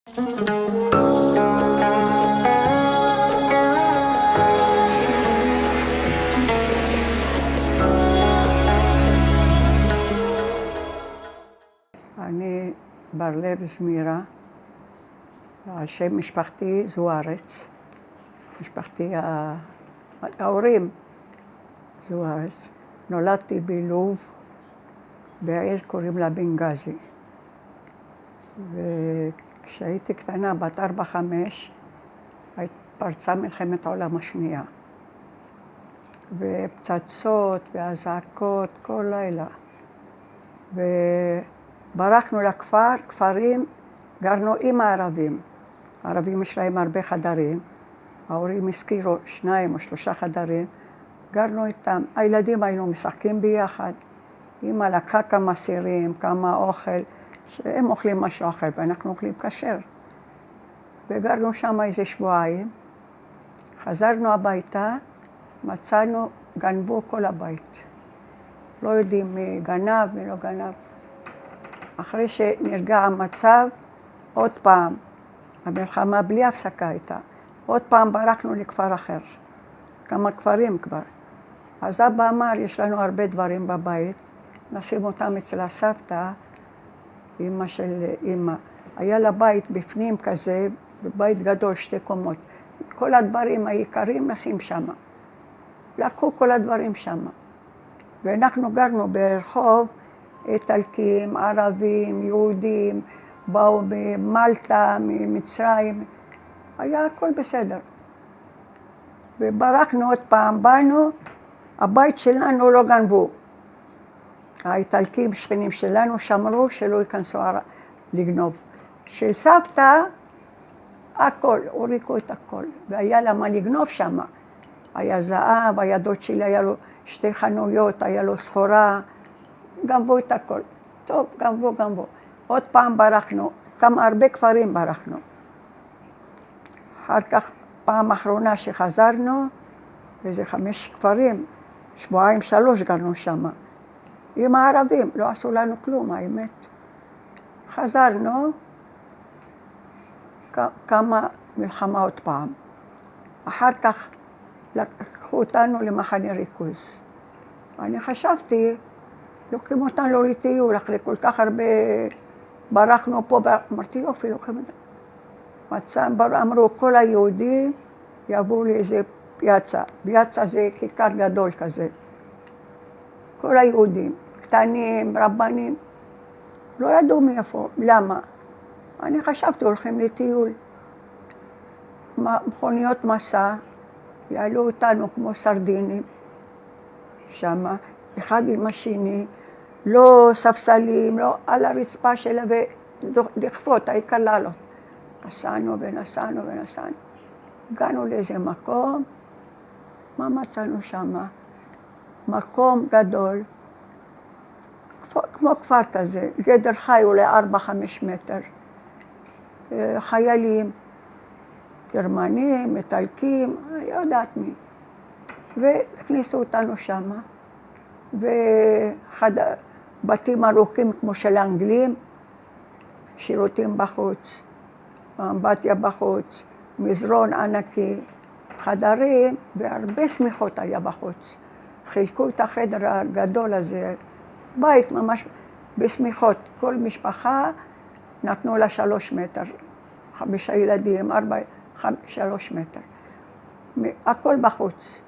אני בר-לב זמירה, השם משפחתי זוארץ, משפחתי ההורים זוארץ. נולדתי בלוב, בעיר קוראים לה בנגזי. וכשהייתי קטנה, בת 4-5, פרצה מלחמת העולם השנייה. ופצצות והזעקות כל לילה. וברחנו לכפר, כפרים, גרנו עם הערבים. הערבים יש להם הרבה חדרים. ההורים הזכירו 2 או 3 חדרים. גרנו איתם. הילדים היינו משחקים ביחד. אמא לקחה כמה סירים, כמה אוכל. שהם אוכלים משהו אחר ואנחנו אוכלים כשר. וגרנו שם איזה שבועיים. חזרנו הביתה, מצאנו, גנבו כל הבית. לא יודעים מי גנב, מי לא גנב. אחרי שנרגע המצב, עוד פעם, המלחמה בלי הפסקה הייתה. עוד פעם ברחנו לכפר אחר. כמה כפרים כבר. אז אבא אמר, יש לנו הרבה דברים בבית, נשים אותם אצל הסבתא, אמא של אמא. היה לה בית בפנים כזה, בית גדול, 2 קומות. כל הדברים העיקריים נשים שמה. לקחו כל הדברים שמה. ואנחנו גרנו ברחוב, איטלקים, ערבים, יהודים, באו ממלטה, ממצרים. היה הכל בסדר. וברחנו עוד פעם, באנו, הבית שלנו לא גנבו. האיטלקים, שכנים שלנו, שמרו שלא ייכנסו לגנוב. של סבתא, הכל, הוריקו את הכל. והיה לה מה לגנוב שם. היה זהב, היה דוד שלי, היה לו 2 חנויות, היה לו סחורה. גנבו את הכל. טוב, גנבו. עוד פעם ברחנו, הרבה כפרים ברחנו. אחר כך, פעם אחרונה שחזרנו, איזה 5 כפרים, 2-3 גרנו שם. עם הערבים, לא עשו לנו כלום, האמת. חזרנו, כמה מלחמה עוד פעם. אחר כך לקחו אותנו למחנה ריכוז. אני חשבתי, לוקחים אותנו לטיול, אחרי כל כך הרבה ברחנו פה, אמרתי יופי, לוקחים אותנו. אמרו, כל היהודים יעברו לאיזה פיאצה. פיאצה זה כיכר גדול כזה. כל היהודים, קטנים, רבנים, לא ידעו מאיפה, למה? אני חשבתי, הולכים לטיול. מכוניות מסע, יעלו אותנו כמו סרדינים, שמה, אחד עם השני, לא ספסלים, לא על הרצפה שלה, ודחפות, העיקר לעלות. נסענו. הגענו לאיזה מקום, מה מצאנו שמה? מקום גדול, כמו כפר כזה, גדר חי אולי 4-5 מטר. חיילים, גרמנים, איטלקים, אני לא יודעת מי. והכניסו אותנו שמה, בתים ארוכים כמו של האנגלים, שירותים בחוץ, אמבטיה בחוץ, מזרון ענקי, חדרים, והרבה שמיכות היה בחוץ. חילקו את החדר הגדול הזה, בית ממש בשמיכות. כל משפחה נתנו לה 3 מטר, 5 ילדים, 3 מטר. הכל בחוץ.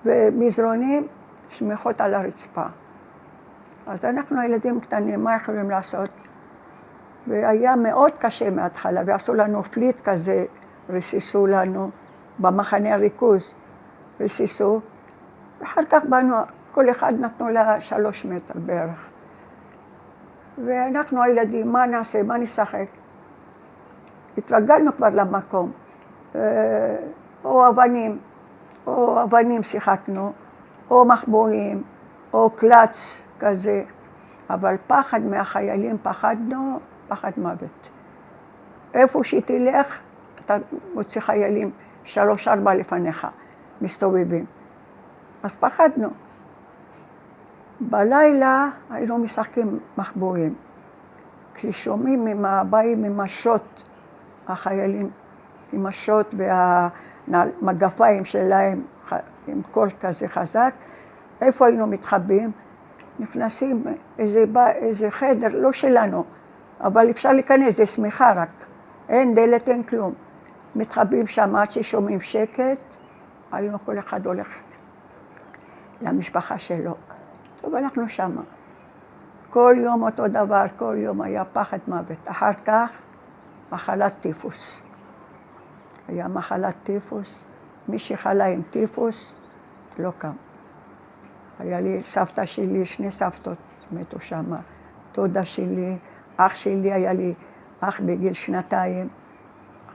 ומזרונים, שמיכות על הרצפה. אז אנחנו הילדים קטנים, מה יכולים לעשות? והיה מאוד קשה מההתחלה, ועשו לנו פליט כזה, רסיסו לנו במחנה הריכוז, רסיסו. ואחר כך באנו, כל אחד נתנו לה 3 מטר בערך. ואנחנו הילדים, מה נעשה, מה נשחק? התרגלנו כבר למקום. או אבנים שיחקנו, או מחבואים, או קלץ כזה. אבל פחד מהחיילים, פחדנו, פחד מוות. איפה שתלך, אתה מוצא חיילים 3-4 לפניך, מסתובבים. אז פחדנו. בלילה היינו משחקים מחבואים. כששומעים באים עם השוט החיילים עם השוט והמגפיים שלהם עם קול כזה חזק, איפה היינו מתחבאים? נכנסים איזה חדר, לא שלנו, אבל אפשר להיכנס, זה שמיכה רק, אין דלת, אין כלום. מתחבאים שם עד ששומעים שקט, היינו כל אחד הולך למשפחה שלו. טוב, אנחנו שמה. כל יום אותו דבר, כל יום היה פחד מוות. אחר כך, מחלת טיפוס. היה מחלת טיפוס, מי שחלה עם טיפוס לא קם. היה לי סבתא שלי, שני סבתות מתו שמה, דודה שלי, אח שלי, היה לי אח בגיל 2,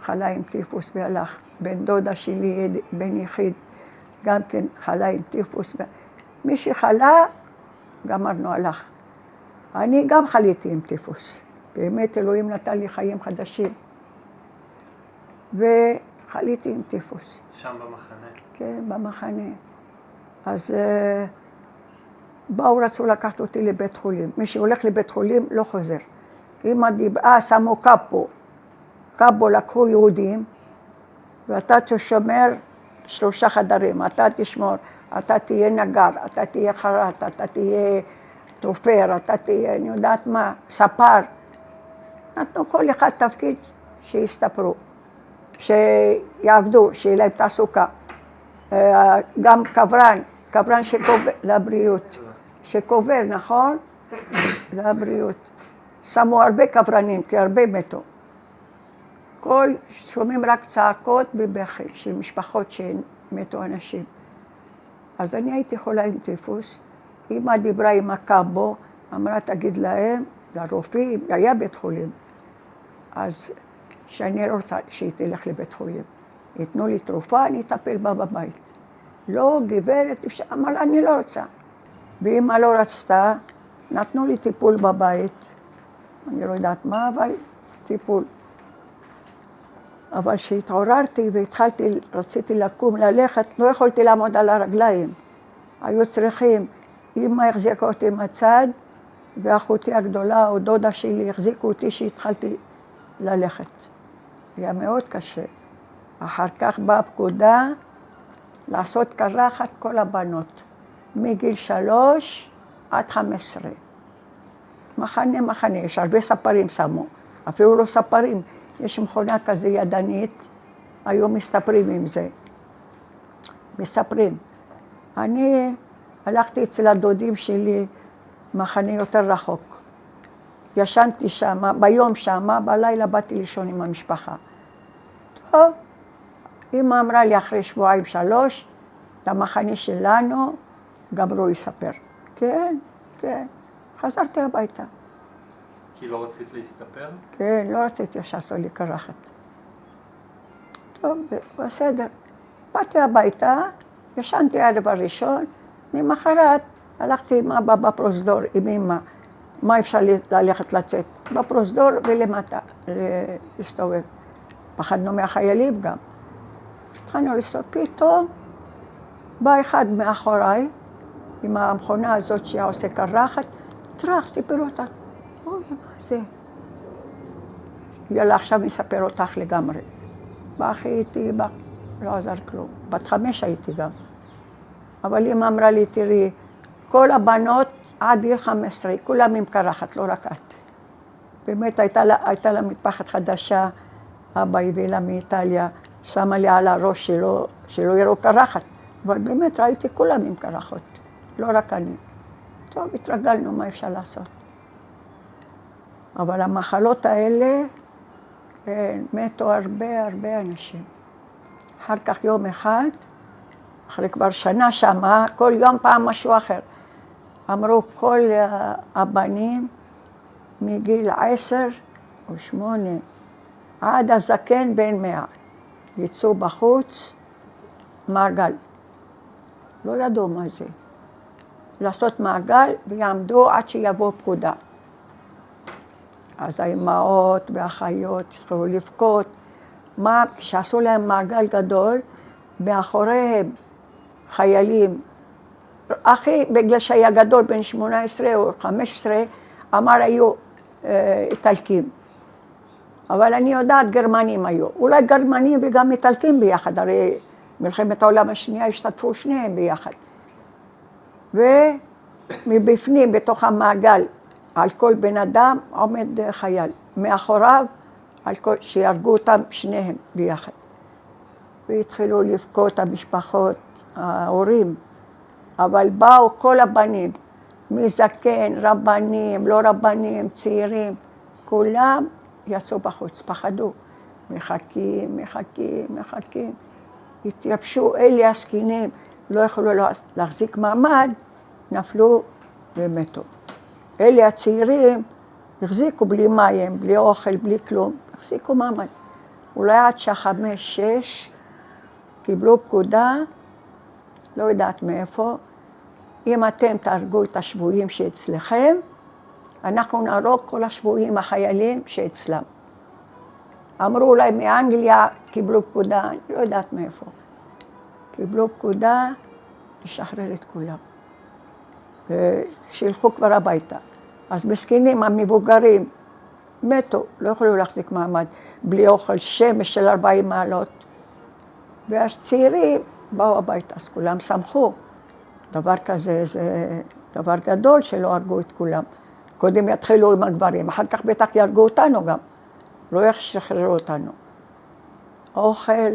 חלה עם טיפוס והלך. בן דודה שלי, בן יחיד, גם כן חלה עם טיפוס. מי שחלה, גמרנו, הלך. אני גם חליתי עם טיפוס. באמת אלוהים נתן לי חיים חדשים. וחליתי עם טיפוס. שם במחנה? כן, במחנה. אז באו רצו לקחת אותי לבית חולים. מי שהולך לבית חולים לא חוזר. אמא דיברה, שמו קאפו לקחו יהודים, ואתה תשמר 3 חדרים. אתה תשמור, אתה תהיה נגר, אתה תהיה חרט, אתה תהיה תופר, אתה תהיה, אני יודעת מה, ספר. נתנו כל אחד תפקיד שיסתפרו, שיעבדו, שיהיה להם תעסוקה. גם קברן שקובר, לבריאות, שקובר, נכון? לבריאות. שמו הרבה קברנים, כי הרבה מתו. שומעים רק צעקות בבכי של משפחות שמתו אנשים. אז אני הייתי חולה עם טיפוס, אמא דיברה עם הקאבו, אמרה תגיד להם, לרופאים, היה בית חולים. אז שאני רוצה שהיא תלך לבית חולים. ייתנו לי תרופה, אני אטפל בה בבית. לא, גברת, אמרה, אני לא רוצה. ואמא לא רצתה, נתנו לי טיפול בבית. אני לא יודעת מה, אבל טיפול. אבל כשהתעוררתי והתחלתי, רציתי לקום, ללכת, לא יכולתי לעמוד על הרגליים. היו צריכים, אמא החזיקה אותי מהצד, ואחותי הגדולה או דודה שלי החזיקו אותי שהתחלתי ללכת. היה מאוד קשה. אחר כך באה פקודה לעשות קרחת כל הבנות, מגיל 3 עד 15. מחנה, יש הרבה ספרים שמו, אפילו לא ספרים, יש מכונה כזה ידנית, היו מסתפרים עם זה. מספרים. אני הלכתי אצל הדודים שלי, מחנה יותר רחוק. ישנתי שם, ביום שם, בלילה באתי לישון עם המשפחה. טוב, אמא אמרה לי אחרי 2-3, למחנה שלנו, גמרו לספר. כן, כן. חזרתי הביתה. כי לא רצית להסתפר? כן, לא רציתי שעשו לי קרחת. טוב, בסדר. באתי הביתה, ישנתי ערב הראשון, ממחרת הלכתי עם אבא בפרוזדור, עם אמא. מה אפשר ללכת לצאת? בפרוזדור ולמטה, להסתובב. פחדנו מהחיילים גם. התחלנו להסתובב, פתאום בא אחד מאחוריי, עם המכונה הזאת שהיה עושה קרחת, טרח, סיפר אותה. אוי, מה זה? יאללה, עכשיו נספר אותך לגמרי. באחי איתי, לא עזר כלום. בת 5 הייתי גם. אבל אמא אמרה לי, תראי, כל הבנות עד גיל 15, כולם עם קרחת, לא רק את. באמת הייתה לה מטפחת חדשה, אבא הביא לה מאיטליה, שמה לי על הראש שלא יראו קרחת. אבל באמת ראיתי כולם עם קרחות, לא רק אני. טוב, התרגלנו, מה אפשר לעשות? אבל המחלות האלה, מתו הרבה אנשים. אחר כך יום אחד, אחרי כבר שנה שמה, כל יום פעם משהו אחר. אמרו כל הבנים מגיל 10 או 8, עד הזקן בן 100, יצאו בחוץ, מעגל. לא ידעו מה זה. לעשות מעגל ויעמדו עד שיבוא פקודה. אז האימהות והאחיות צריכו לבכות. כשעשו להם מעגל גדול, מאחוריהם חיילים. אחי, בגלל שהיה גדול, בן 18 או 15, אמר היו איטלקים. אבל אני יודעת, גרמנים היו. אולי גרמנים וגם איטלקים ביחד, הרי מלחמת העולם השנייה השתתפו שניהם ביחד. ומבפנים, בתוך המעגל, על כל בן אדם עומד חייל. מאחוריו, שיהרגו אותם שניהם ביחד. והתחילו לבכות המשפחות, ההורים. אבל באו כל הבנים, מזקן, רבנים, לא רבנים, צעירים, כולם יצאו בחוץ, פחדו. מחכים. התייבשו, אלה הזקנים, לא יכולו להחזיק מעמד, נפלו ומתו. אלה הצעירים החזיקו בלי מים, בלי אוכל, בלי כלום, החזיקו מעמד. אולי עד 5-6 קיבלו פקודה, לא יודעת מאיפה, אם אתם תהרגו את השבויים שאצלכם, אנחנו נהרוג כל השבויים החיילים שאצלם. אמרו אולי מאנגליה, קיבלו פקודה, אני לא יודעת מאיפה. קיבלו פקודה לשחרר את כולם. שילכו כבר הביתה. אז מסכנים, המבוגרים, מתו, לא יכולו להחזיק מעמד, בלי אוכל, שמש של 40 מעלות. ואז צעירים באו הביתה, אז כולם שמחו. דבר כזה, זה דבר גדול שלא הרגו את כולם. קודם יתחילו עם הגברים, אחר כך בטח ירגו אותנו גם. לא ישחררו אותנו. אוכל,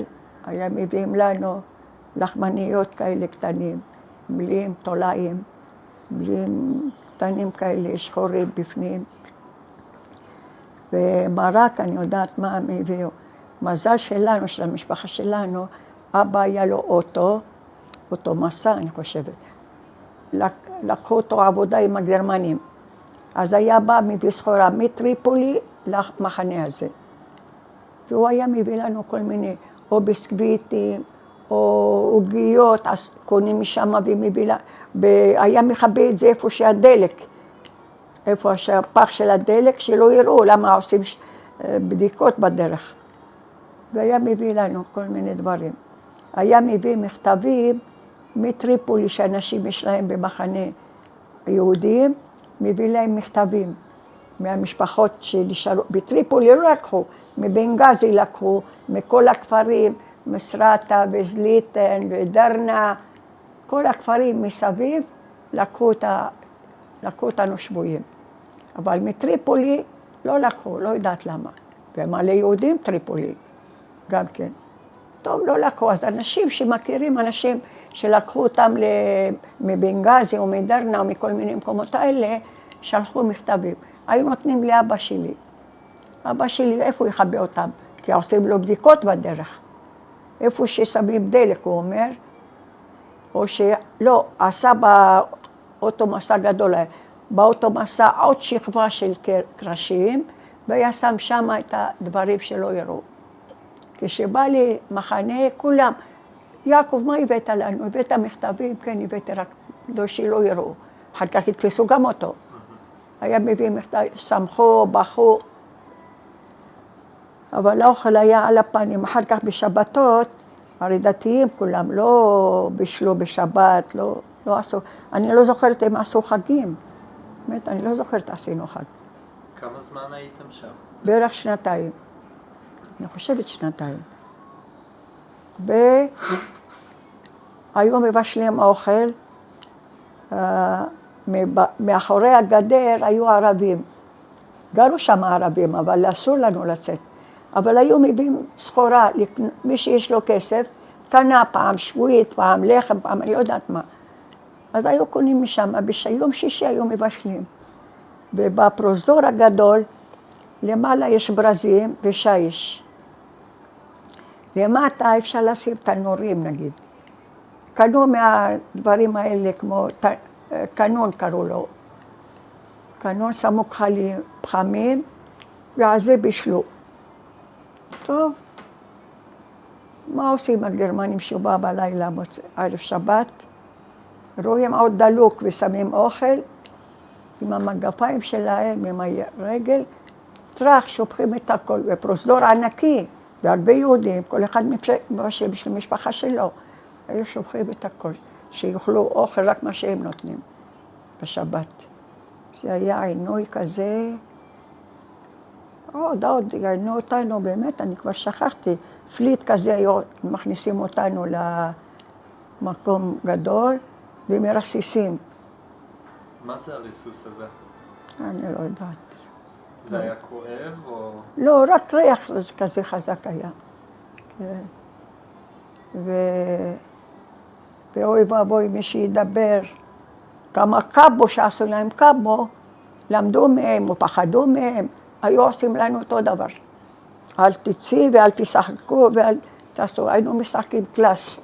היה מביאים לנו לחמניות כאלה קטנים, מלאים, תולעים, מלאים קטנים כאלה, שחורים בפנים. ומרק, אני יודעת מה הם הביאו. מזל שלנו, של המשפחה שלנו, אבא היה לו אוטו מסע, אני חושבת. לקחו אותו עבודה עם הגרמנים. אז היה בא מביא סחורה מטריפולי למחנה הזה. והוא היה מביא לנו כל מיני, או ביסקוויטים, או עוגיות, אז קונים משם ומביא לנו. היה מכבה את זה איפה שהדלק, איפה שהפח של הדלק, שלא יראו למה עושים בדיקות בדרך. והיה מביא לנו כל מיני דברים. היה מביא מכתבים מטריפולי שאנשים יש להם במחנה יהודים, מביא להם מכתבים מהמשפחות שנשארו. בטריפולי לא לקחו, מבנגזי לקחו, מכל הכפרים, מסרטה וזליטן ודרנה, כל הכפרים מסביב לקחו אותנו שבויים. אבל מטריפולי לא לקחו, לא יודעת למה. ומלא יהודים טריפולי, גם כן. טוב, לא לקחו, אז אנשים שמכירים, אנשים שלקחו אותם מבנגזי או מדרנה או מכל מיני מקומות האלה, שלחו מכתבים. היו נותנים לאבא שלי. אבא שלי, איפה הוא יכבה אותם? כי עושים לו בדיקות בדרך. איפה ששמים דלק, הוא אומר. או שלא, עשה באוטו מסע גדול, באוטו מסע עוד שכבה של קרשים, והיה שם שם את הדברים שלא יראו. כשבא לי מחנה, כולם, יעקב, מה הבאת לנו? הבאת מכתבים? כן, הבאתי רק לא שלא יראו. אחר כך התפסו גם אותו. היה מביא מכתב, שמחו, בכו. אבל האוכל היה על הפנים. אחר כך בשבתות, הרי דתיים כולם לא בישלו בשבת, לא עשו. אני לא זוכרת אם עשו חגים. באמת, אני לא זוכרת עשינו חג. כמה זמן הייתם שם? בערך 2. אני חושבת 2. והיו מבשלים אוכל, מאחורי הגדר היו ערבים. גרו שם ערבים, אבל אסור לנו לצאת. אבל היו מביאים סחורה, מי שיש לו כסף, קנה פעם שבועית, פעם לחם, פעם אני לא יודעת מה. אז היו קונים משם, ביום שישי היו מבשלים. ובפרוזדור הגדול, למעלה יש ברזים ושיש. למטה אפשר לשים תנורים נגיד. קנו מהדברים האלה כמו קנון קראו לו. קנון שמו פחמים ועל זה בישלו. טוב, מה עושים הגרמנים שבא בלילה ערב שבת? רואים עוד דלוק ושמים אוכל עם המגפיים שלהם, עם הרגל, טרח, שופכים את הכל, בפרוזדור ענקי, והרבה יהודים, כל אחד בשביל המשפחה שלו, היו שופכים את הכל, שיוכלו אוכל רק מה שהם נותנים בשבת. זה היה עינוי כזה, עוד גיינו אותנו, באמת, אני כבר שכחתי, פליט כזה, היו מכניסים אותנו למקום גדול, ומרסיסים. מה זה הריסוס הזה? אני לא יודעת. זה היה כואב או... לא, רק ריח כזה חזק היה. כן. ואוי ואבוי, מי שידבר, כמה קאבו שעשו להם קאבו, למדו מהם או פחדו מהם, היו עושים לנו אותו דבר. אל תצאי ואל תשחקו ואל תעשו, היינו משחקים קלאס,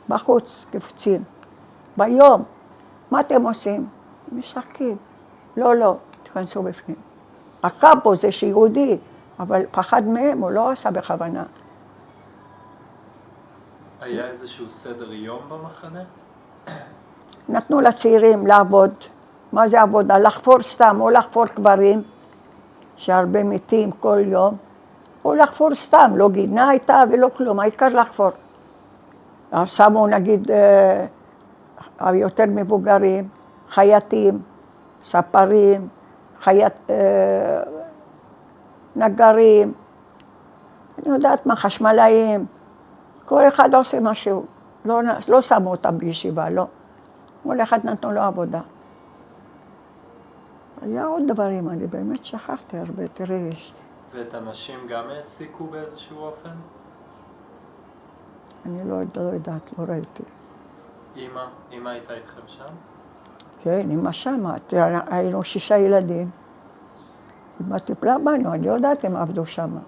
בחוץ, קפוצים. ביום, מה אתם עושים? משחקים. לא, תכנסו בפנים. הקאבו זה שיהודי, אבל פחד מהם, הוא לא עשה בכוונה. היה איזשהו סדר יום במחנה? נתנו לצעירים לעבוד. מה זה עבודה? לחפור סתם, או לחפור קברים, שהרבה מתים כל יום, או לחפור סתם, לא גינה הייתה ולא כלום, העיקר לחפור. אז שמו נגיד יותר מבוגרים, חייטים, ספרים, נגרים, אני יודעת מה, חשמלאים, כל אחד עושה משהו, לא שמו אותם בישיבה, לא. כל אחד נתנו לו עבודה. היה עוד דברים, אני באמת שכחתי הרבה, תראי. ואת הנשים גם העסיקו באיזשהו אופן? אני לא יודעת, לא ראיתי. אמא הייתה איתכם שם? כן, אמא שמה, היינו 6 ילדים. אמא טיפלה בנו, אני יודעת, הם עבדו שמה.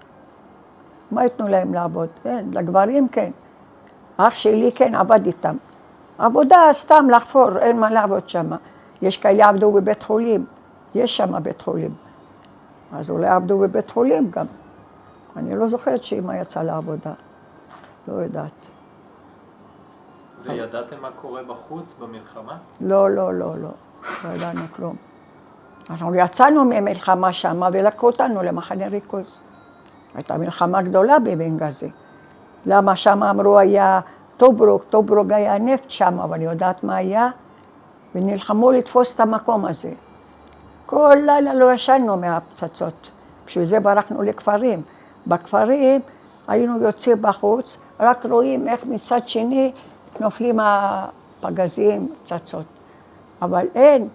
מה יתנו להם לעבוד? כן, לגברים כן. אח שלי כן עבד איתם. עבודה סתם לחפור, אין מה לעבוד שמה. יש כאלה עבדו בבית חולים, יש שמה בית חולים. אז אולי עבדו בבית חולים גם. אני לא זוכרת שאמא יצאה לעבודה. לא יודעת. וידעתם מה קורה בחוץ במלחמה? לא ידענו כלום. אנחנו יצאנו ממלחמה שמה ולקחו אותנו למחנה ריכוז. הייתה מלחמה גדולה בבנגזי. למה שם אמרו היה טוברוק היה נפט שם, אבל אני יודעת מה היה, ונלחמו לתפוס את המקום הזה. כל לילה לא ישנו מהפצצות, בשביל זה ברחנו לכפרים. בכפרים היינו יוצאים בחוץ, רק רואים איך מצד שני נופלים הפגזים, פצצות. אבל אין,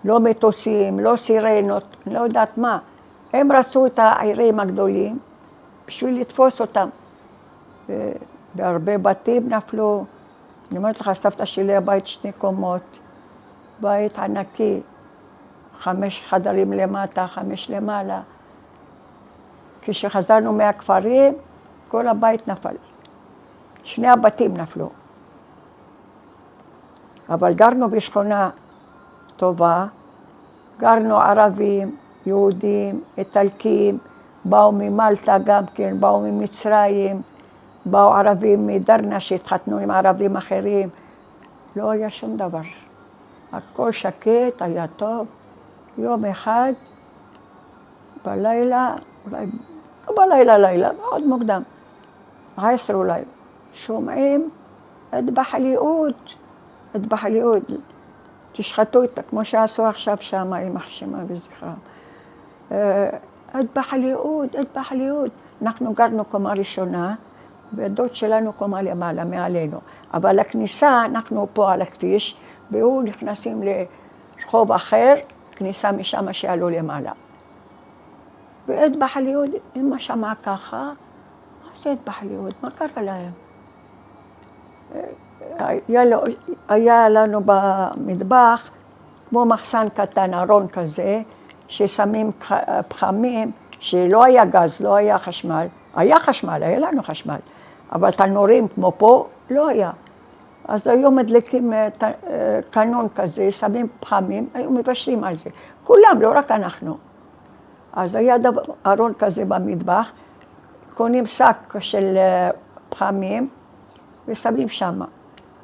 לא מטוסים, לא סירנות, אני לא יודעת מה. הם רצו את העירים הגדולים בשביל לתפוס אותם. בהרבה בתים נפלו. אני אומרת לך, סבתא שלי הבית 2 קומות, בית ענקי, 5 חדרים למטה, 5 למעלה. כשחזרנו מהכפרים, כל הבית נפל. 2 הבתים נפלו. אבל גרנו בשכונה טובה, גרנו ערבים, יהודים, איטלקים, באו ממלטה גם כן, באו ממצרים, באו ערבים מדרנה שהתחתנו עם ערבים אחרים. לא היה שום דבר. הכל שקט, היה טוב. יום אחד, בלילה, אולי, לא בלילה, מאוד מוקדם, 10 אולי, שומעים אדבח אל-יהוד, תשחטו אותה, כמו שעשו עכשיו שם, עם החשימה וזכרם. אדבח אל-יהוד. אנחנו גרנו קומה ראשונה, והדוד שלנו קומה למעלה, מעלינו. אבל לכניסה, אנחנו פה על הכביש, והוא נכנסים לרחוב אחר, כניסה משם שעלו למעלה. ואדבח אל-יהוד, אמא שמעה ככה, מה זה אדבח אל-יהוד? מה קרה להם? היה לנו במטבח, כמו מחסן קטן, ארון כזה, ששמים פחמים, שלא היה גז, לא היה חשמל. היה חשמל, היה לנו חשמל, אבל תנורים כמו פה, לא היה. אז היו מדליקים קנון כזה, שמים פחמים, היו מבשלים על זה. כולם, לא רק אנחנו. אז היה ארון כזה במטבח, קונים שק של פחמים ושמים שמה.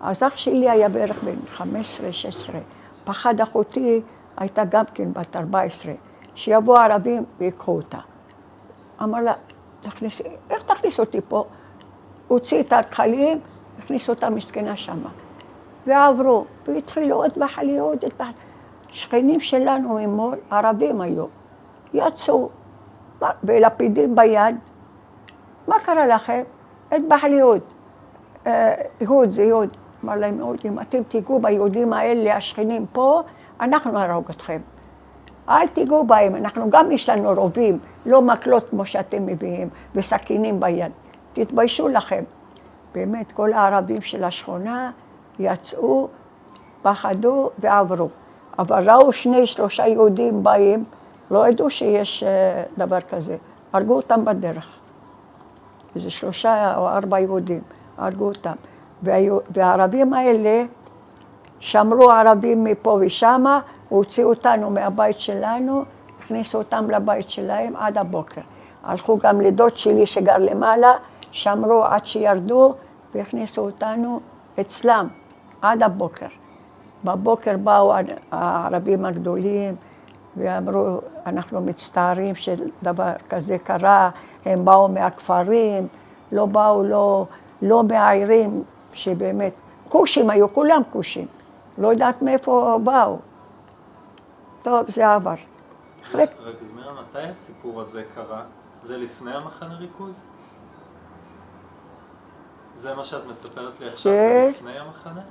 אז אח שלי היה בערך בן 15-16. פחד אחותי הייתה גם כן בת 14, שיבואו ערבים ויקחו אותה. אמר לה, איך תכניס אותי פה? הוציא את הכחלים, הכניס אותה מסכנה שמה. ועברו, והתחילו אדבח אל-יהוד. שכנים שלנו ממול, ערבים היו. יצאו, ולפידים ביד. מה קרה לכם? אטבח אל-יהוד. יהוד זה יהוד. אמר להם, אם אתם תיגעו ביהודים האלה, השכנים פה, אנחנו נהרוג אתכם. אל תיגעו בהם, אנחנו גם יש לנו רובים, לא מקלות כמו שאתם מביאים, וסכינים ביד. תתביישו לכם. באמת, כל הערבים של השכונה יצאו, פחדו ועברו. אבל ראו 2-3 יהודים באים, לא ידעו שיש דבר כזה. הרגו אותם בדרך. איזה 3 או 4 יהודים, הרגו אותם. והערבים האלה שמרו ערבים מפה ושמה, הוציאו אותנו מהבית שלנו, הכניסו אותם לבית שלהם עד הבוקר. הלכו גם לדוד שלי שגר למעלה, שמרו עד שירדו והכניסו אותנו אצלם עד הבוקר. בבוקר באו הערבים הגדולים ואמרו, אנחנו מצטערים שדבר כזה קרה, הם באו מהכפרים, לא באו, לא מהעירים, שבאמת, כושים היו, כולם כושים, לא יודעת מאיפה באו. טוב, זה עבר. רק זמירה, מתי הסיפור הזה קרה? זה לפני המחנה ריכוז? זה מה שאת מספרת לי עכשיו, זה לפני המחנה?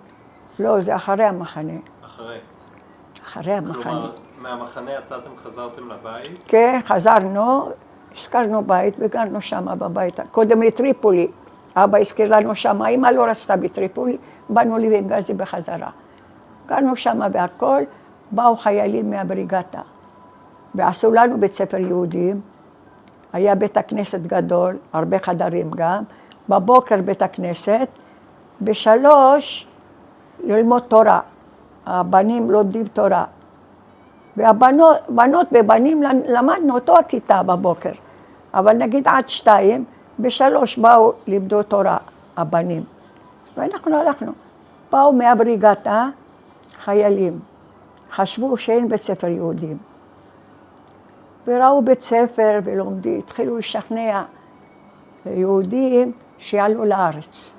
לא, זה אחרי המחנה. אחרי? אחרי המחנה. כלומר, מהמחנה יצאתם, חזרתם לבית? כן, חזרנו, הזכרנו בית וגרנו שם בבית. קודם לטריפולי, אבא הזכיר לנו שם, אמא לא רצתה בטריפולי, באנו לבנגזי בחזרה. גרנו שם והכל, באו חיילים מהבריגתה, ועשו לנו בית ספר יהודים, היה בית הכנסת גדול, הרבה חדרים גם, בבוקר בית הכנסת, ב3 ללמוד תורה, הבנים לומדים תורה, והבנות ובנים למדנו אותו הכיתה בבוקר, אבל נגיד עד 2, ב3 באו לימדו תורה הבנים, ואנחנו הלכנו, באו מהבריגתה חיילים, חשבו שאין בית ספר יהודים, וראו בית ספר ולומדים, התחילו לשכנע יהודים שיעלו לארץ.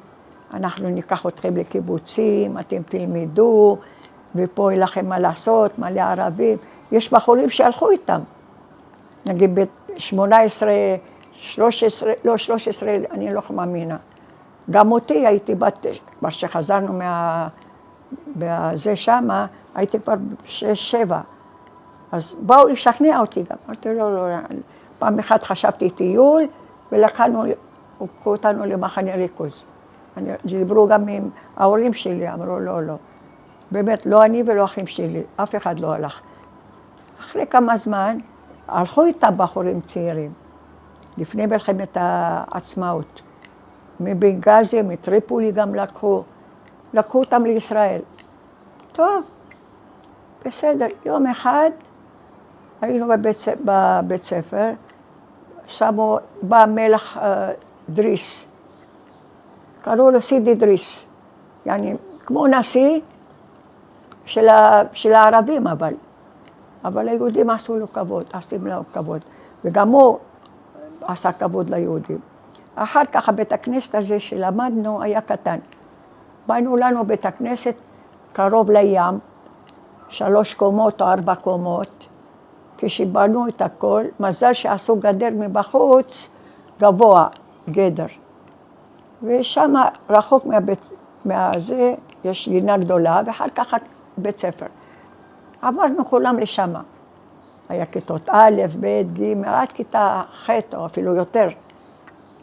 אנחנו ניקח אתכם לקיבוצים, אתם תלמדו, ופה אין לכם מה לעשות, מלא ערבים. יש בחורים שהלכו איתם. נגיד ב-18, 13, אני לא מאמינה. גם אותי הייתי בת, כבר שחזרנו בזה שמה, הייתי כבר 6-7. אז באו לשכנע אותי גם. אמרתי, לא, פעם אחת חשבתי טיול, ולקחנו אותנו למחנה ריכוז. דיברו גם עם ההורים שלי, אמרו לא. באמת, לא אני ולא אחים שלי, אף אחד לא הלך. אחרי כמה זמן, הלכו איתם בחורים צעירים, לפני מלחמת העצמאות. מבנגזי, מטריפולי גם לקחו אותם לישראל. טוב, בסדר, יום אחד היינו בבית ספר, בא מלך דריס, קראו לו סידי דריס, يعني כמו נשיא של הערבים, אבל היהודים עשו לו כבוד, עושים לו כבוד, וגם הוא עשה כבוד ליהודים. אחר כך בית הכנסת הזה שלמדנו היה קטן. באנו לנו בית הכנסת קרוב לים, 3 קומות או 4 קומות, כשבנו את הכל, מזל שעשו גדר מבחוץ, גבוה, גדר. ושם רחוק מהזה, יש גינה גדולה, ואחר כך בית ספר. עברנו כולם לשם. היה כיתות א', ב', ג', עד כיתה ח' או אפילו יותר.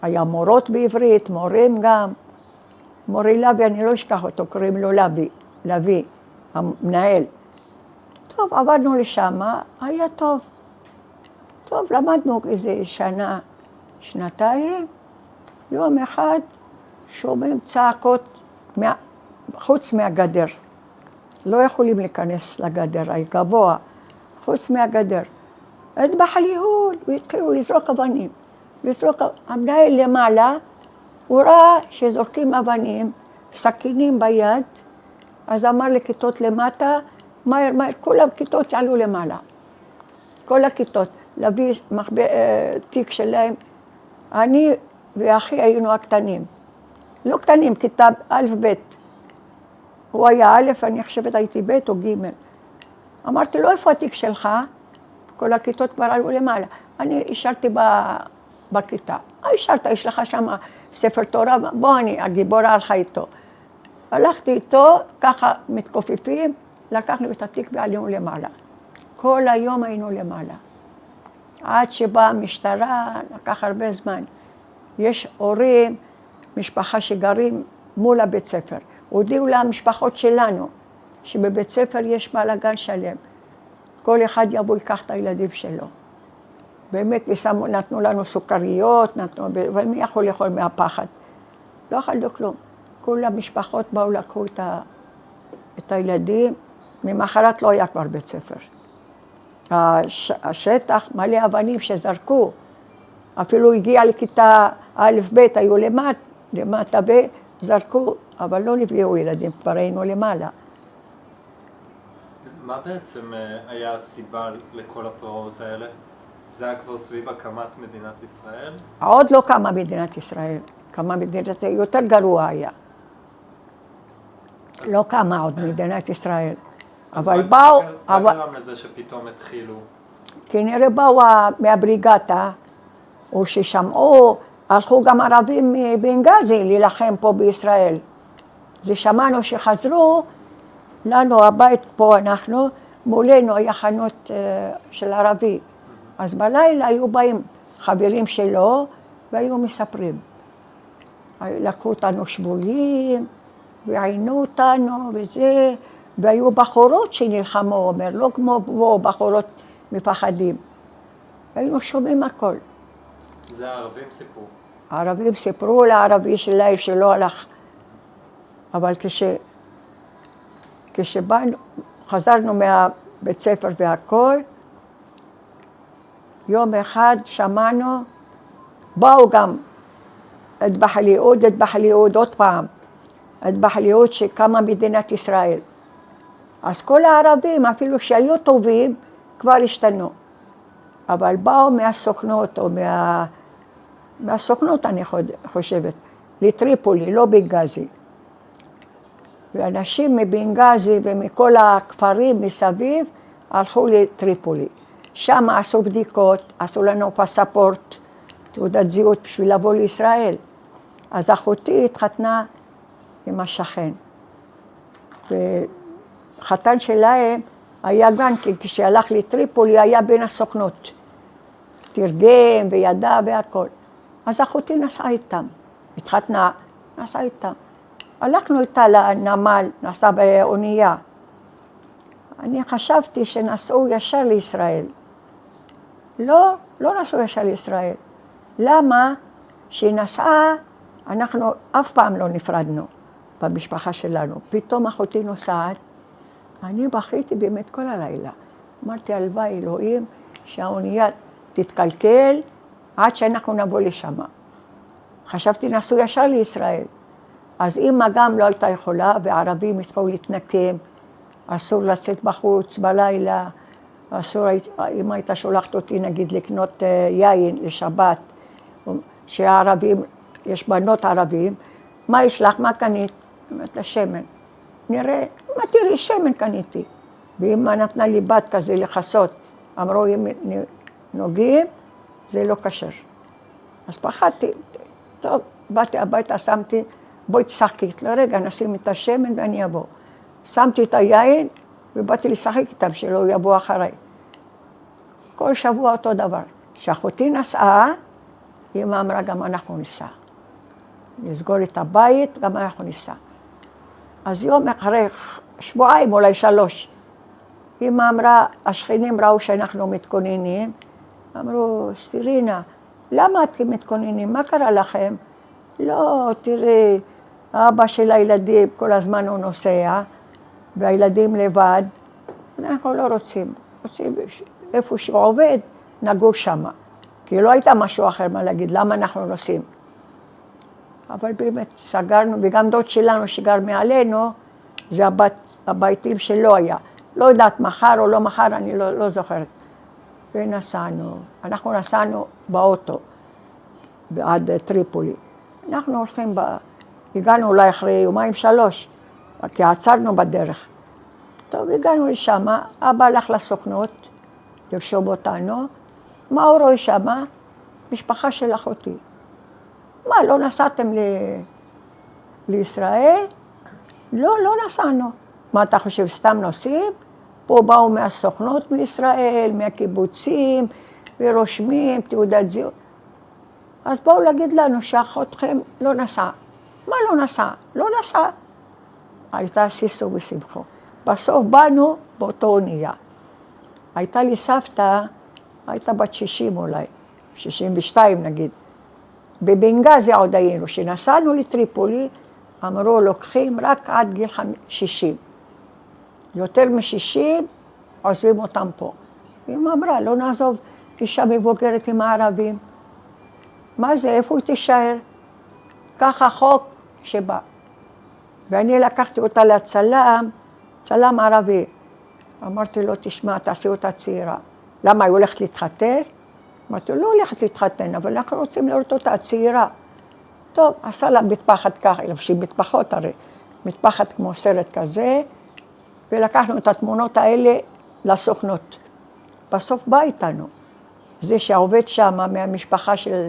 היה מורות בעברית, מורים גם. מורי לוי, אני לא אשכח אותו, קוראים לו לוי, המנהל. טוב, עברנו לשם, היה טוב. טוב, למדנו איזה שנה, שנתיים, יום אחד שומעים צעקות חוץ מהגדר. לא יכולים להיכנס לגדר, היה גבוה, חוץ מהגדר. אטבח אל-יהוד, והתחילו לזרוק אבנים. המנהל למעלה, הוא ראה שזורקים אבנים, סכינים ביד, אז אמר לכיתות למטה, מהר, כל הכיתות יעלו למעלה. כל הכיתות, להביא תיק שלהם. אני ואחי היינו הקטנים. לא קטנים, כיתה א' ב'. הוא היה א', אני חושבת הייתי ב' או ג'. אמרתי לו, איפה התיק שלך? כל הכיתות כבר עלו למעלה. אני השארתי בכיתה. השארת, יש לך שם ספר תורה, בוא הגיבורה הלכה איתו. הלכתי איתו, ככה מתכופפים, לקחנו את התיק ועלינו למעלה. כל היום היינו למעלה. עד שבאה המשטרה, לקח הרבה זמן. יש הורים, משפחה שגרים מול הבית ספר. הודיעו למשפחות שלנו, שבבית ספר יש בלגן שלם. כל אחד יבוא ייקח את הילדים שלו. באמת, נתנו לנו סוכריות, ומי יכול לאכול מהפחד? לא אכלנו כלום. כל המשפחות באו לקחו את הילדים, ממחרת לא היה כבר בית ספר. השטח מלא אבנים שזרקו, אפילו הגיע לכיתה א' ב', היו למטה וזרקו, אבל לא נפגעו ילדים, כבר היינו למעלה. מה בעצם היה הסיבה לכל הפרעות האלה? זה היה כבר סביב הקמת מדינת ישראל? עוד לא קמה מדינת ישראל, קמה מדינת ישראל, יותר גרוע היה. לא קמה עוד מדינת ישראל. אבל באו... מה גרם לזה שפתאום התחילו? כנראה באו מהבריגטה, או ששמעו, הלכו גם ערבים מבנגזי להילחם פה בישראל. זה שמענו שחזרו, לנו הבית פה אנחנו, מולנו היה חנות של ערבי. אז בלילה היו באים חברים שלו והיו מספרים. לקחו אותנו שבויים, ועיינו אותנו וזה, והיו בחורות שנלחמו, אומר, לא כמו בחורות מפחדים. היינו שומעים הכל. זה הערבים סיפרו? הערבים סיפרו לערבי שלהם שלא הלך. אבל כשבאנו, חזרנו מהבית ספר והכל, יום אחד שמענו, באו גם את בחליהוד עוד פעם, את בחליהוד שקמה מדינת ישראל. אז כל הערבים, אפילו שהיו טובים, כבר השתנו. אבל באו מהסוכנות, או מהסוכנות אני חושבת, לטריפולי, לא בנגזי. ואנשים מבנגזי ומכל הכפרים מסביב הלכו לטריפולי. שם עשו בדיקות, עשו לנו פספורט, תעודת זהות בשביל לבוא לישראל. אז אחותי התחתנה עם השכן. וחתן שלהם היה גם כן, כשהלך לטריפולי היה בין הסוכנות. תרגם וידע והכל. אז אחותי נסעה איתם, התחתנה, נסעה איתם. הלכנו איתה לנמל, נסעה באונייה. אני חשבתי שנסעו ישר לישראל. לא נסעו ישר לישראל. למה? שהיא נסעה, אנחנו אף פעם לא נפרדנו במשפחה שלנו. פתאום אחותי נוסעת, אני בכיתי באמת כל הלילה. אמרתי, הלוואי אלוהים, שהאונייה תתקלקל עד שאנחנו נבוא לשם. חשבתי נסעו ישר לישראל. אז אמא גם לא הייתה יכולה, והערבים התחילו להתנקם, אסור לצאת בחוץ בלילה, אסור, אמא הייתה שולחת אותי נגיד לקנות יין לשבת, שהערבים, יש בנות ערבים, מה יש לך, מה קנית? אמרת לה שמן. נראה, מה תראי, שמן קניתי. ואמא נתנה לי בת כזה לחסות, אמרו, אם נוגעים, זה לא כשר. אז פחדתי, טוב, באתי הביתה, שמתי, בואי תשחקי, לרגע נשים את השמן ואני אבוא. שמתי את היין ובאתי לשחק איתם שלא יבוא אחריי. כל שבוע אותו דבר. כשאחותי נסעה, אמא אמרה גם אנחנו ניסע. נסגור את הבית, גם אנחנו ניסע. אז יום אחרי שבועיים, אולי 3, אמא אמרה, השכנים ראו שאנחנו מתכוננים, אמרו, סטרינה, למה אתם מתכוננים? מה קרה לכם? לא, תראי, האבא של הילדים כל הזמן הוא נוסע, והילדים לבד, אנחנו לא רוצים איפה שהוא עובד, נגור שמה. כי לא הייתה משהו אחר מה להגיד, למה אנחנו נוסעים. אבל באמת סגרנו, וגם דוד שלנו שגר מעלינו, זה הביתים שלא היה. לא יודעת מחר או לא מחר, אני לא זוכרת. ונסענו, אנחנו נסענו באוטו, עד טריפולי. אנחנו הולכים, הגענו אולי אחרי 2-3, כי עצרנו בדרך. טוב, הגענו לשם, אבא הלך לסוכנות, לרשום אותנו, מה הוא רואה שמה? משפחה של אחותי. מה, לא נסעתם לישראל? לא, לא נסענו. מה אתה חושב, סתם נוסעים? פה באו מהסוכנות בישראל, מהקיבוצים, ורושמים, תעודת זהות. אז בואו להגיד לנו שאחותכם לא נסעה. מה לא נסעה? לא נסעה. הייתה סיסו ושמחו. בסוף באנו באותו אונייה. הייתה לי סבתא, הייתה בת 60 אולי, 62 נגיד. בבנגזי עוד היינו, כשנסענו לטריפולי, אמרו לוקחים רק עד גיל 60. יותר מ-60 עוזבים אותם פה. היא אמרה, לא נעזוב אישה מבוגרת עם הערבים. מה זה, איפה היא תישאר? ככה חוק שבא. ואני לקחתי אותה לצלם, צלם ערבי. אמרתי לו, תשמע, תעשי אותה צעירה. למה, היא הולכת להתחתן? אמרתי לו, לא הולכת להתחתן, אבל אנחנו רוצים לראות אותה צעירה. טוב, עשה לה מטפחת ככה, לבשים מטפחות הרי, מטפחת כמו סרט כזה, ולקחנו את התמונות האלה לסוכנות. בסוף בא איתנו. זה שעובד שם מהמשפחה של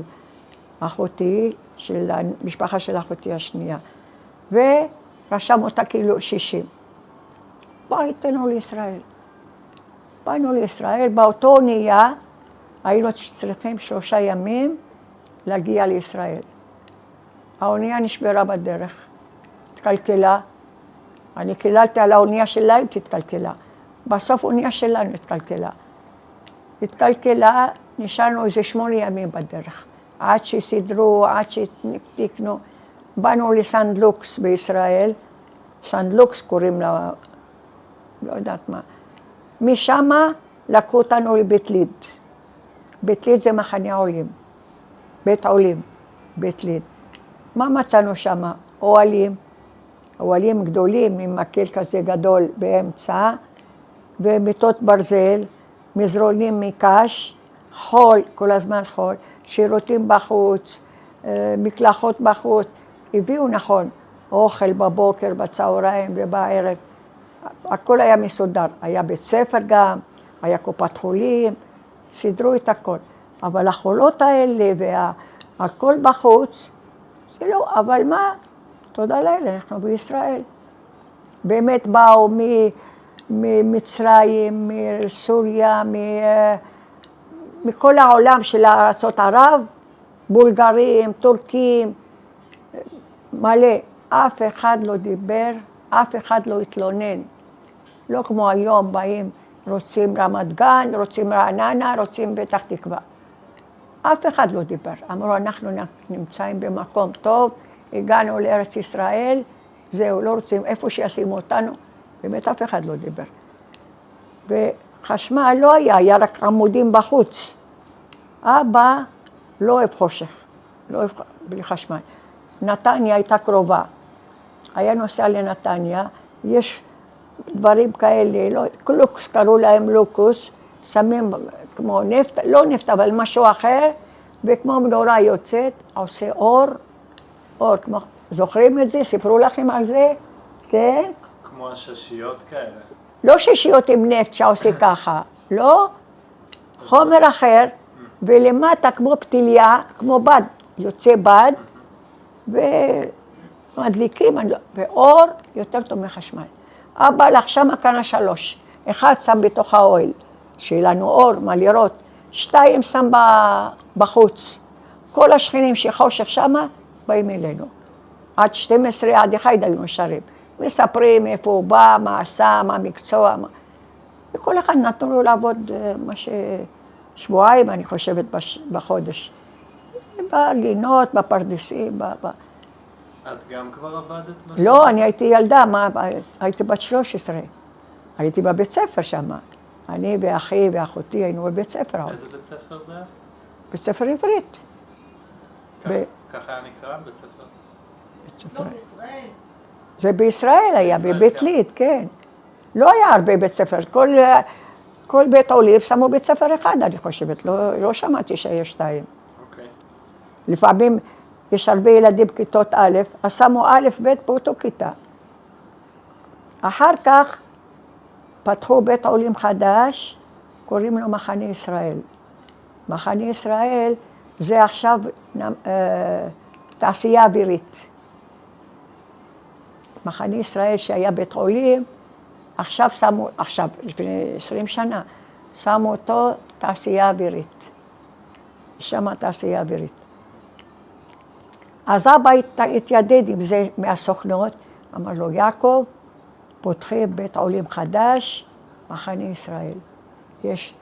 אחותי, של המשפחה של אחותי השנייה, ורשם אותה כאילו 60. בא איתנו לישראל. באנו לישראל, באותו אונייה, היינו צריכים 3 ימים להגיע לישראל. האונייה נשברה בדרך, התקלקלה. אני קיללתי על האונייה שלהם, תתקלקלה. בסוף האונייה שלנו התקלקלה, נשארנו איזה 8 ימים בדרך. עד שסידרו, עד שתקנו. באנו לסנד לוקס בישראל, סנד לוקס קוראים לה, לא יודעת מה. משם לקחו אותנו לבית ליד. בית ליד זה מחנה עולים, בית עולים, בית ליד. מה מצאנו שם? אוהלים, אוהלים גדולים עם מקל כזה גדול באמצע, ומיטות ברזל, מזרונים מקש, חול, כל הזמן חול, שירותים בחוץ, מקלחות בחוץ. הביאו נכון, אוכל בבוקר, בצהריים ובערב. הכל היה מסודר, היה בית ספר גם, היה קופת חולים, סידרו את הכל. אבל החולות האלה והכל בחוץ, זה לא, אבל מה? תודה לאל, אנחנו בישראל. באמת באו ממצרים, מסוריה, מכל העולם של ארצות ערב, בולגרים, טורקים, מלא. אף אחד לא דיבר, אף אחד לא התלונן. לא כמו היום באים, רוצים רמת גן, רוצים רעננה, רוצים פתח תקווה. אף אחד לא דיבר. אמרו, אנחנו נמצאים במקום טוב, הגענו לארץ ישראל, זהו, לא רוצים, איפה שישימו אותנו. באמת אף אחד לא דיבר. וחשמל לא היה, היה רק עמודים בחוץ. אבא לא אוהב חושך, לא אוהב בלי חשמל. נתניה הייתה קרובה. היה נוסע לנתניה, יש דברים כאלה, לא, קלוקס, קראו להם לוקוס, שמים כמו נפט, לא נפט, אבל משהו אחר, וכמו מנורה יוצאת, עושה אור, כמו, זוכרים את זה? סיפרו לכם על זה? כן? כמו הששיות כאלה. לא ששיות עם נפט שעושה ככה, לא, חומר אחר, ולמטה כמו פתיליה, כמו בד, יוצא בד, ומדליקים, ואור יותר טוב מחשמל. אבא לך שמה קנה 3, 1 שם בתוך האוהל, שיהיה לנו אור, מה לראות, 2 שם בחוץ. כל השכנים שחושך שמה, באים אלינו. עד 12, עד 1 היינו נשארים. מספרים איפה הוא בא, מה עשה, מה המקצוע. וכל אחד נתנו לו לעבוד שבועיים, אני חושבת, בחודש. בגינות, בפרדסים. את גם כבר עבדת? לא, אני הייתי ילדה, הייתי בת 13. הייתי בבית ספר שם. אני ואחי ואחותי היינו בבית ספר. איזה בית ספר זה? בית ספר עברית. ככה היה נקרא בית ספר? לא, בישראל. זה בישראל היה, בבית ליד, כן. לא היה הרבה בית ספר, כל בית עולים שמו בית ספר אחד, אני חושבת, לא שמעתי שיש 2. אוקיי. לפעמים יש הרבה ילדים בכיתות א', אז שמו א', ב' באותו כיתה. אחר כך פתחו בית עולים חדש, קוראים לו מחנה ישראל. מחנה ישראל זה עכשיו תעשייה אווירית. מחנה ישראל שהיה בית חולים, עכשיו, לפני 20 שנה, שמו אותו תעשייה אווירית. שם תעשייה אווירית. אז אבא התיידד עם זה מהסוכנות, אמר לו, יעקב, פותחים בית עולים חדש, מחנה ישראל. יש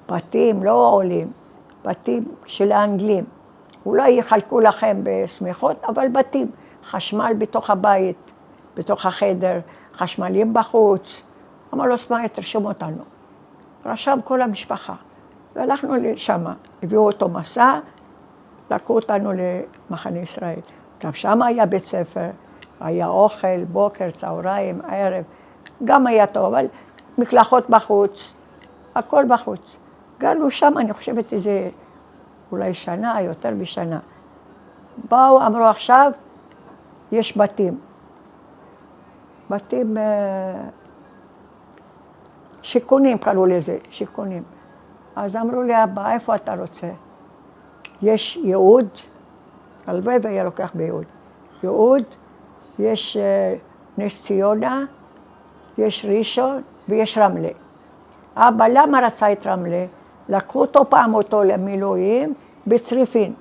בתים, לא עולים, בתים של האנגלים. אולי יחלקו לכם בשמחות, אבל בתים. חשמל בתוך הבית, בתוך החדר, חשמלים בחוץ. אמר לו, סמאי, תרשום אותנו. רשם כל המשפחה. והלכנו לשם, הביאו אותו מסע, לקחו אותנו למחנה ישראל. גם שם היה בית ספר, היה אוכל, בוקר, צהריים, ערב. גם היה טוב, אבל מקלחות בחוץ, הכל בחוץ. גרנו שם, אני חושבת איזה אולי שנה, יותר משנה. באו, אמרו עכשיו, יש בתים. בתים שיכונים קראו לזה, שיכונים. אז אמרו לי, אבא, איפה אתה רוצה? יש יהוד, הלוואי והיה לוקח ביהוד. יהוד, יש נס ציונה, יש ראשון ויש רמלה. אבא, למה רצה את רמלה? לקחו אותו למילואים בצריפין.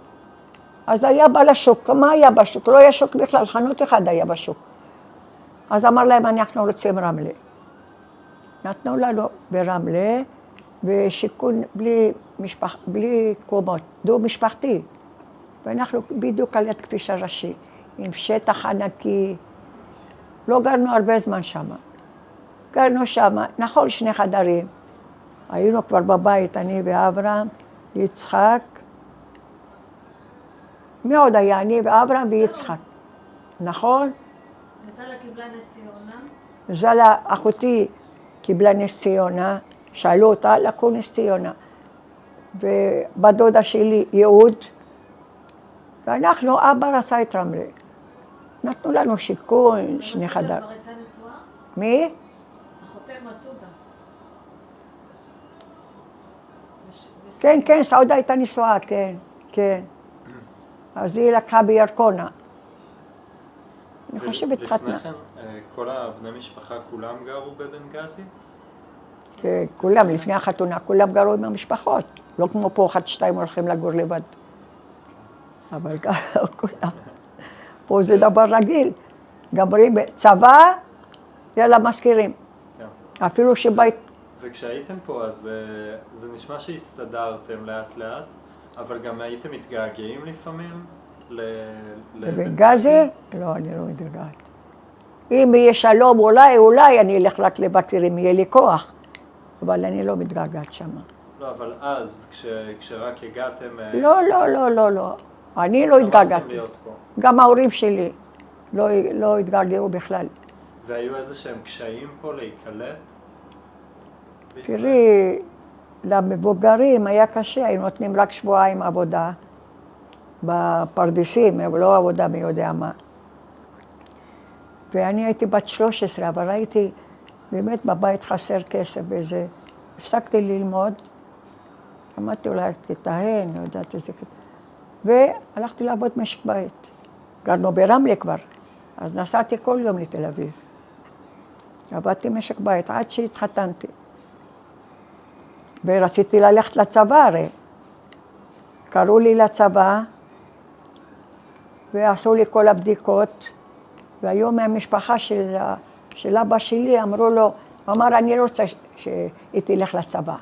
אז היה בא לשוק, מה היה בשוק? לא היה שוק בכלל, חנות אחד היה בשוק. אז אמר להם, אנחנו רוצים רמלה. נתנו לנו ברמלה, ושיכון בלי קומות, דו משפחתי. ואנחנו בדיוק על יד כביש הראשי, עם שטח ענקי. לא גרנו הרבה זמן שם. גרנו שם, נכון, 2 חדרים. היינו כבר בבית, אני ואברהם, יצחק. מי עוד היה? אני ואברהם ויצחק. נכון? וזלה קיבלה נס ציונה? זלה, אחותי, קיבלה נס ציונה, שאלו אותה, לקחו נס ציונה. ובדודה שלי, יהוד, ואנחנו, אבא רצה את רמלה. נתנו לנו שיכון, 2 חדר. מסעודה כבר הייתה נשואה? מי? אחותך מסעודה. כן, כן, סעודה הייתה נשואה, כן, כן. אז היא לקחה בירקונה. אני חושבת התחתנה. לפני כן, כל הבני משפחה כולם גרו בבנגזי? כן, כולם, לפני החתונה, כולם גרו עם המשפחות. לא כמו פה, 1-2 הולכים לגור לבד. אבל גרו כולם. פה זה דבר רגיל. גמרים צבא, יאללה, מזכירים. כן. אפילו שבית... וכשהייתם פה, אז זה נשמע שהסתדרתם לאט לאט, אבל גם הייתם מתגעגעים לפעמים לבנגזי? לא, אני לא מתגעגעת. אם יהיה שלום, אולי אני אלך רק לבקר אם יהיה לי כוח, אבל אני לא מתגעגעת שם. לא, אבל אז, כשרק הגעתם... לא. אני לא התגעגעתי. גם ההורים שלי לא התגעגעו בכלל. והיו איזה שהם קשיים פה להיקלט? תראי, למבוגרים היה קשה, היו נותנים רק 2 שבועות עבודה בפרדסים, אבל לא עבודה מי יודע מה. ואני הייתי בת 13, אבל הייתי באמת בבית חסר כסף וזה. הפסקתי ללמוד, למדתי אולי כיתה ה', לא יודעת איזה כיתה. והלכתי לעבוד משק בית. גרנו ברמלה כבר, אז נסעתי כל יום לתל אביב. עבדתי משק בית עד שהתחתנתי. ורציתי ללכת לצבא הרי. קראו לי לצבא, ועשו לי כל הבדיקות, והיו מהמשפחה של אבא שלי, אמרו לו, אמר, אני רוצה שהיא תלך לצבא.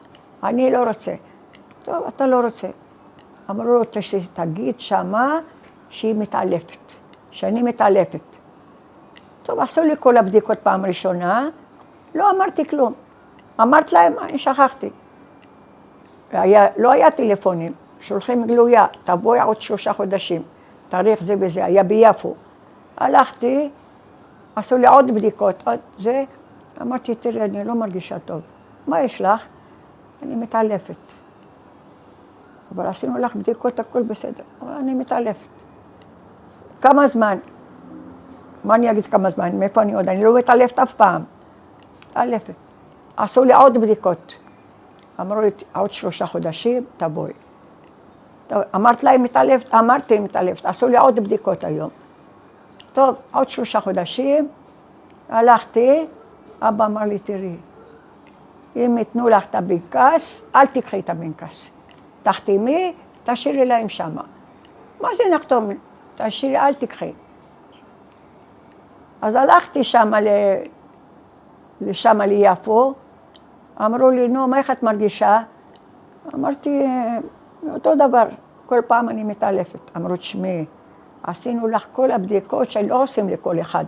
אני לא רוצה. טוב, אתה לא רוצה. אמרו לו, תגיד שמה שהיא מתעלפת, שאני מתעלפת. טוב, עשו לי כל הבדיקות פעם ראשונה, לא אמרתי כלום. אמרת להם, אני שכחתי. לא היה טלפונים, שולחים גלויה, תבואי עוד 3 חודשים, תאריך זה וזה, היה ביפו. הלכתי, עשו לי עוד בדיקות, עוד זה, אמרתי, תראי, אני לא מרגישה טוב. מה יש לך? אני מתעלפת. אבל עשינו לך בדיקות, הכל בסדר, אבל אני מתעלפת. כמה זמן? מה אני אגיד כמה זמן? מאיפה אני עוד? אני לא מתעלפת אף פעם. מתעלפת. עשו לי עוד בדיקות. אמרו לי, עוד 3 חודשים, תבואי. טוב, אמרתי להם מתעלפת, עשו לי עוד בדיקות היום. טוב, עוד 3 חודשים, הלכתי, אבא אמר לי, תראי, אם יתנו לך את הבנקס, אל תקחי את הבנקס. תחתימי, תשאירי להם שמה. מה זה נחתום? תשאירי, אל תקחי. אז הלכתי שמה ליפו, אמרו לי, נו, מה איך את מרגישה? אמרתי, אותו דבר, כל פעם אני מתעלפת. אמרו, תשמעי, עשינו לך כל הבדיקות שלא עושים לכל אחד,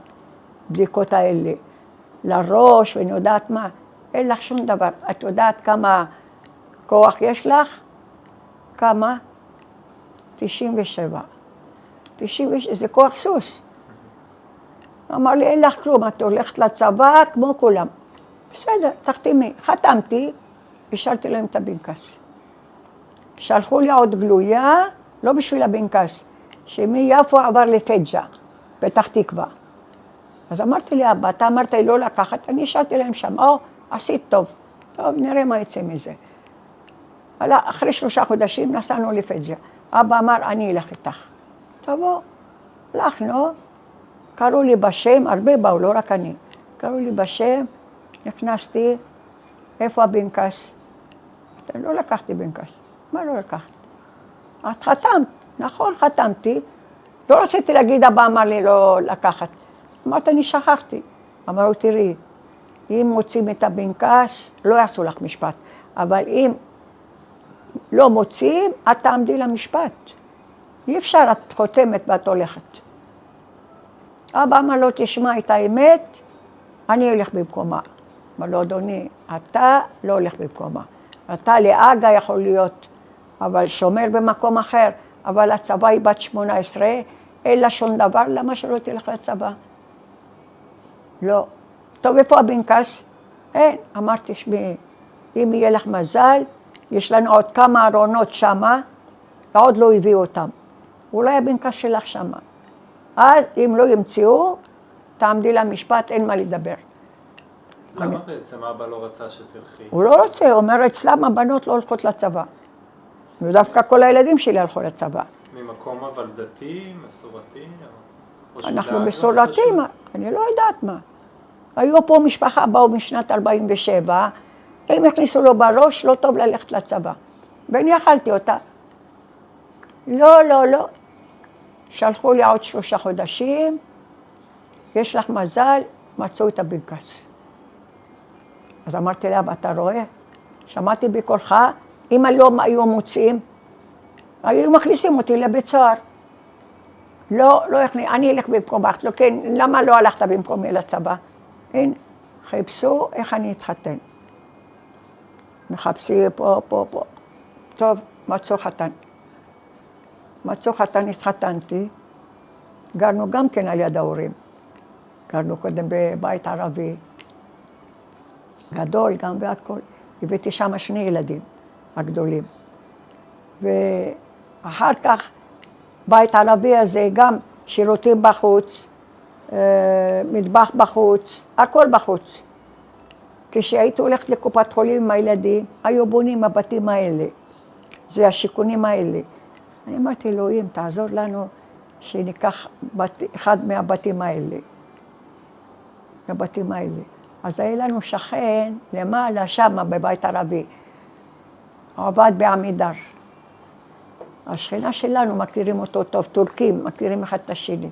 בדיקות האלה, לראש ואני יודעת מה, אין לך שום דבר. את יודעת כמה כוח יש לך? כמה? 97. 97, זה כוח סוס. אמר לי, אין לך כלום, את הולכת לצבא כמו כולם. בסדר, תחתימי. חתמתי, השארתי להם את הבנקס. שלחו לי עוד גלויה, לא בשביל הבנקס, שמיפו עבר לפג'ה, פתח תקווה. אז אמרתי לי, אבא, אתה אמרת לי לא לקחת, אני השארתי להם שם, עשית טוב. טוב, נראה מה יצא מזה. אחרי 3 חודשים נסענו לפג'ה. אבא אמר, אני אלך איתך. תבוא, הלכנו, קראו לי בשם, הרבה באו, לא רק אני. קראו לי בשם, נכנסתי, איפה הבנקס? לא לקחתי בנקס. מה לא לקחת? את חתמת, נכון, חתמתי. לא רציתי להגיד, אבא אמר לי לא לקחת. אמרת, אני שכחתי. אמרו, תראי, אם מוצאים את הבנקס, לא יעשו לך משפט. אבל אם לא מוצאים, את תעמדי למשפט. אי אפשר, את חותמת ואת הולכת. אבא אמר לו, תשמע את האמת, אני הולך במקומה. אמר לו, אדוני, אתה לא הולך במקומה. אתה לאגה יכול להיות, אבל שומר במקום אחר. אבל הצבא היא בת 18, אין לה שום דבר, למה שלא תלך לצבא? לא. טוב, איפה הבנקס? אין. אמרתי, שמי, אם יהיה לך מזל, יש לנו עוד כמה ארונות שמה, ועוד לא הביאו אותם. אולי הבנקס שלך שמה. אז אם לא ימצאו, תעמדי למשפט, אין מה לדבר. למה בעצם אבא לא רצה שתלכי? הוא לא רוצה, הוא אומר, אצלם הבנות לא הולכות לצבא. ודווקא כל הילדים שלי הלכו לצבא. ממקום אבל דתי, מסורתי? אנחנו מסורתיים, אני לא יודעת מה. היו פה משפחה, באו משנת 47, הם הכניסו לו בראש, לא טוב ללכת לצבא. ואני אכלתי אותה. לא, לא, לא. שלחו לי עוד 3 חודשים, יש לך מזל, מצאו את הבנקס. אז אמרתי לה, אתה רואה? שמעתי בקולך, אם לא היו מוצאים, היו מכניסים אותי לבית סוהר. לא, אני אלך במקומך, לא, כן, למה לא הלכת במקומי לצבא? הנה, חיפשו איך אני אתחתן. מחפשי פה. טוב, מצאו חתן, התחתנתי. גרנו גם כן על יד ההורים. גרנו קודם בבית ערבי. גדול גם והכל. הבאתי שם 2 ילדים הגדולים. ואחר כך, בית ערבי הזה גם שירותים בחוץ, מטבח בחוץ, הכל בחוץ. כשהייתי הולכת לקופת חולים עם הילדים, היו בונים הבתים האלה. זה השיכונים האלה. אני אמרתי, אלוהים, תעזור לנו שניקח אחד מהבתים האלה. הבתים האלה. אז היה לנו שכן למעלה שמה בבית ערבי. הוא עבד בעמידר. השכנה שלנו מכירים אותו טוב, טורקים, מכירים אחד את השני.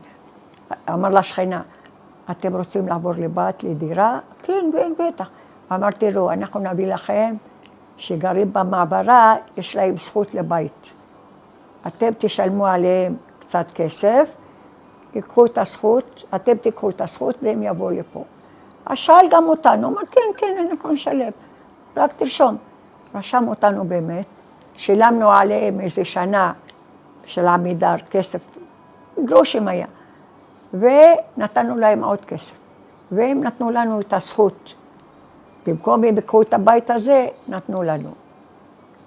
אמר לשכנה, אתם רוצים לעבור לבת, לדירה? כן, בטח. אמרתי לו, אנחנו נביא לכם שגרים במעברה, יש להם זכות לבית. אתם תשלמו עליהם קצת כסף, ייקחו את הזכות, אתם תיקחו את הזכות והם יבואו לפה. אז שאל גם אותנו, אמר, כן, אנחנו נשלם, רק תרשום. רשם אותנו באמת, שילמנו עליהם איזה שנה של עמידר, כסף, גרושים היה, ונתנו להם עוד כסף. והם נתנו לנו את הזכות. במקום הם יקחו את הבית הזה, נתנו לנו.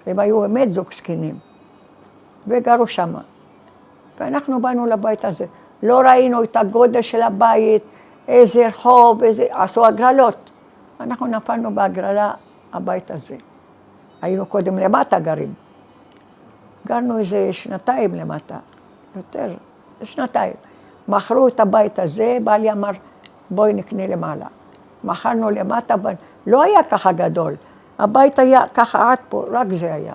הם היו באמת זוג זקנים, וגרו שמה. ואנחנו באנו לבית הזה. לא ראינו את הגודל של הבית, איזה רחוב, עשו הגרלות. אנחנו נפלנו בהגרלה הבית הזה. היינו קודם למטה גרים. גרנו איזה שנתיים למטה, יותר, שנתיים. מכרו את הבית הזה, בעלי אמר, בואי נקנה למעלה. מכרנו למטה, לא היה ככה גדול. הבית היה ככה עד פה, רק זה היה.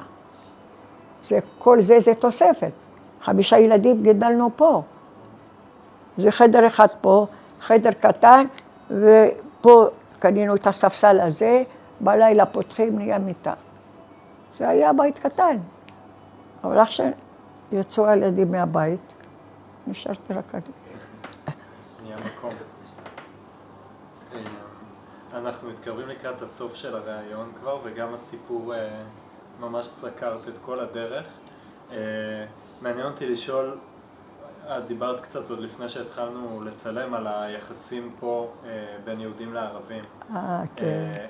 כל זה תוספת. 5 ילדים גידלנו פה. זה חדר אחד פה, חדר קטן, ופה קנינו את הספסל הזה, בלילה פותחים, נהיה מיטה. זה היה בית קטן. אבל עכשיו יצאו הילדים מהבית, נשארתי רק אני. נהיה מקום. אנחנו מתקרבים לקראת הסוף של הרעיון כבר, וגם הסיפור ממש סקרת את כל הדרך. מעניין אותי לשאול, את דיברת קצת עוד לפני שהתחלנו לצלם על היחסים פה בין יהודים לערבים. כן.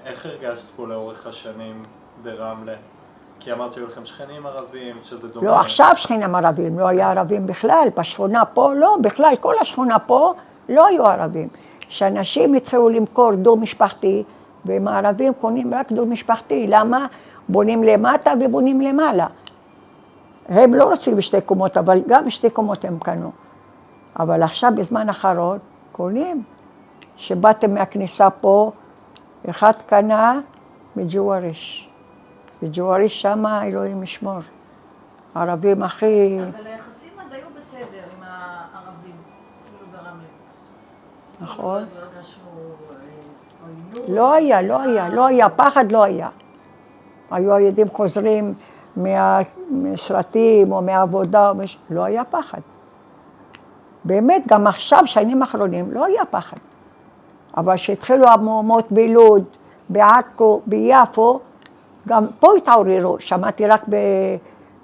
איך הרגשת פה לאורך השנים ברמלה? כי אמרת שהיו לכם שכנים ערבים, שזה דומה. לא, עכשיו שכנים ערבים, לא היה ערבים בכלל, בשכונה פה לא, בכלל כל השכונה פה לא היו ערבים. שאנשים התחילו למכור דו משפחתי, והם הערבים קונים רק דו משפחתי. למה? בונים למטה ובונים למעלה. הם לא רוצים בשתי קומות, אבל גם בשתי קומות הם קנו. אבל עכשיו בזמן האחרון קונים. שבאתם מהכניסה פה, אחד קנה מג'ואריש. וג'ואריש שמה אלוהים ישמור. ערבים הכי... אבל היחסים אז היו בסדר עם הערבים, כאילו ברמלה. נכון. לא הרגשנו עוינות. לא היה, פחד לא היה. היו הילדים חוזרים מהסרטים או מהעבודה, לא היה פחד. באמת, גם עכשיו, שנים האחרונים, לא היה פחד. אבל כשהתחילו המהומות בלוד, בעכו, ביפו, גם פה התעוררו, שמעתי רק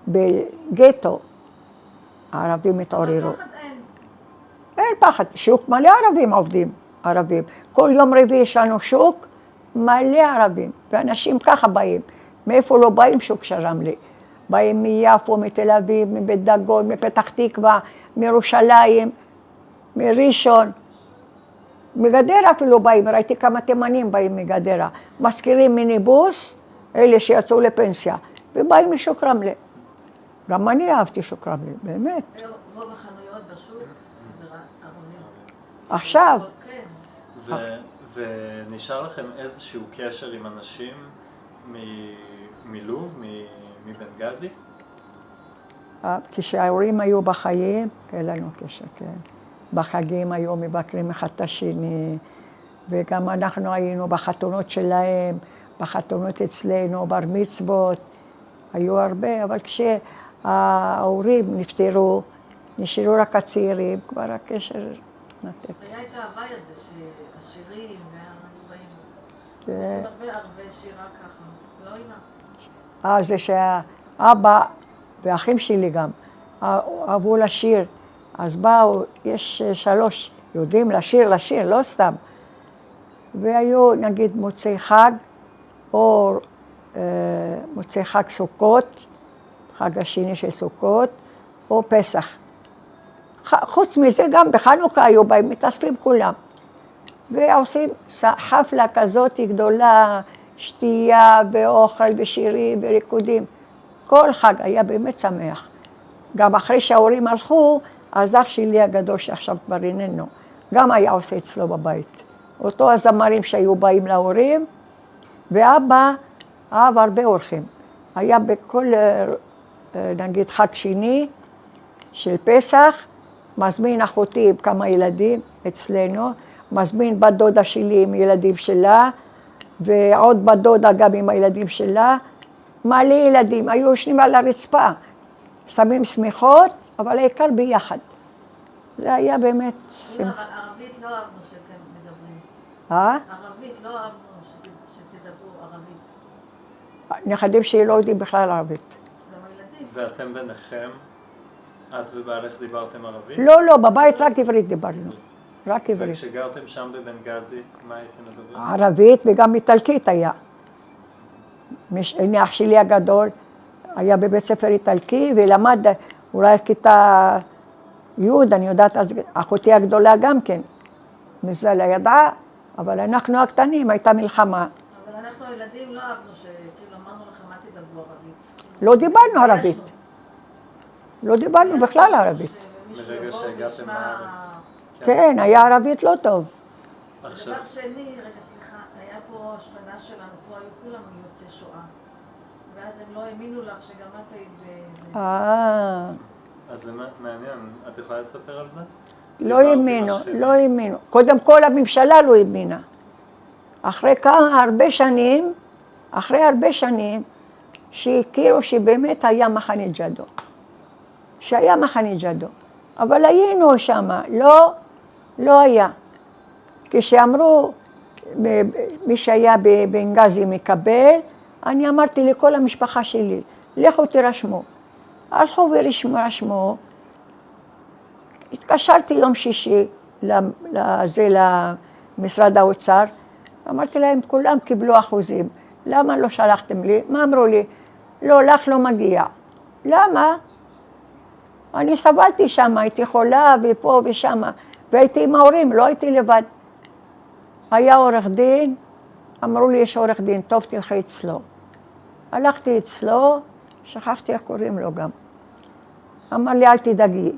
בגטו, הערבים התעוררו. אבל פחד אין. אין פחד, שוק מלא ערבים עובדים, ערבים. כל יום רביעי יש לנו שוק מלא ערבים, ואנשים ככה באים. מאיפה לא באים? שוק של רמלה. באים מיפו, מתל אביב, מבית דגון, מפתח תקווה, מירושלים, מראשון. מגדרה אפילו באים, ראיתי כמה תימנים באים מגדרה. מזכירים מיניבוס, אלה שיצאו לפנסיה, ובאים לשוק רמלה. גם אני אהבתי שוק רמלה, באמת. רוב החנויות בשוק זה ערבים. עכשיו. כן. ונשאר לכם איזשהו קשר עם אנשים מלוב, מבנגזי? כשההורים היו בחיים, אין לנו קשר, כן. בחגים היו מבקרים אחד את השני, וגם אנחנו היינו בחתונות שלהם, בחתונות אצלנו, בר מצוות, היו הרבה, אבל כשההורים נפטרו, נשארו רק הצעירים, כבר הקשר נתק. היה את ההוואי הזה, שהשירים והרבעים, כן. עושים הרבה ערבי שירה ככה, לא אימא. זה שהאבא והאחים שלי גם אהבו לשיר, אז באו, יש 3 יודעים לשיר, לא סתם. והיו נגיד מוצאי חג, או מוצאי חג סוכות, חג השני של סוכות, או פסח. חוץ מזה גם בחנוכה היו בהם, מתאספים כולם. ועושים חפלה כזאת גדולה, שתייה ואוכל ושירים וריקודים. כל חג היה באמת שמח. גם אחרי שההורים הלכו, אז אח שלי הגדול שעכשיו כבר איננו, גם היה עושה אצלו בבית. אותו הזמרים שהיו באים להורים, ואבא אהב הרבה אורחים. היה בכל, נגיד, חג שני של פסח, מזמין אחותי עם כמה ילדים אצלנו, מזמין בת דודה שלי עם ילדים שלה, ועוד בת דודה גם עם הילדים שלה. מלא ילדים, היו יושבים על הרצפה, שמים שמיכות, אבל העיקר ביחד. זה היה באמת... אבל ערבית לא אהבנו שאתם מדברים. ערבית לא אהבנו שתדברו ערבית. נכדים שלי לא יודעים בכלל ערבית. גם הילדים. ואתם ביניכם, את ובעלך דיברתם ערבית? לא, בבית רק עברית דיברנו. רק עברית. וכשגרתם שם בבנגזי, מה הייתם מדברים? ערבית וגם איטלקית היה. הנה אח שלי הגדול היה בבית ספר איטלקי ולמד אולי כיתה י', אני יודעת, אז אחותי הגדולה גם כן. מזה לא ידעה, אבל אנחנו הקטנים, הייתה מלחמה. אבל אנחנו הילדים לא אהבנו שכאילו אמרנו לכם מה תדברו ערבית. לא דיברנו ערבית. לא דיברנו בכלל ערבית. מרגע שהגעתם לארץ. כן, היה ערבית לא טוב. עכשיו, דבר שני, רגע, סליחה, היה פה השכנה שלנו, פה היו כולם יוצאי שואה. ואז הם לא האמינו לך שגם את היית בזה. אז זה מעניין, את יכולה לספר על זה? לא האמינו, לא האמינו. קודם כל הממשלה לא האמינה. אחרי הרבה שנים, שהכירו שבאמת היה מחנה ג'אדו. שהיה מחנה ג'אדו. אבל היינו שם, לא היה. כשאמרו, מי שהיה בבנגזי מקבל, אני אמרתי לכל המשפחה שלי, לכו תירשמו. הלכו ורשמו. התקשרתי יום שישי למשרד האוצר, אמרתי להם, כולם קיבלו אחוזים. למה לא שלחתם לי? מה אמרו לי? לא, לך לא מגיע. למה? אני סבלתי שם, הייתי חולה ופה ושם, והייתי עם ההורים, לא הייתי לבד. היה עורך דין, אמרו לי, יש עורך דין, טוב, תלכי אצלו. הלכתי אצלו, שכחתי איך קוראים לו גם. אמר לי, אל תדאגי,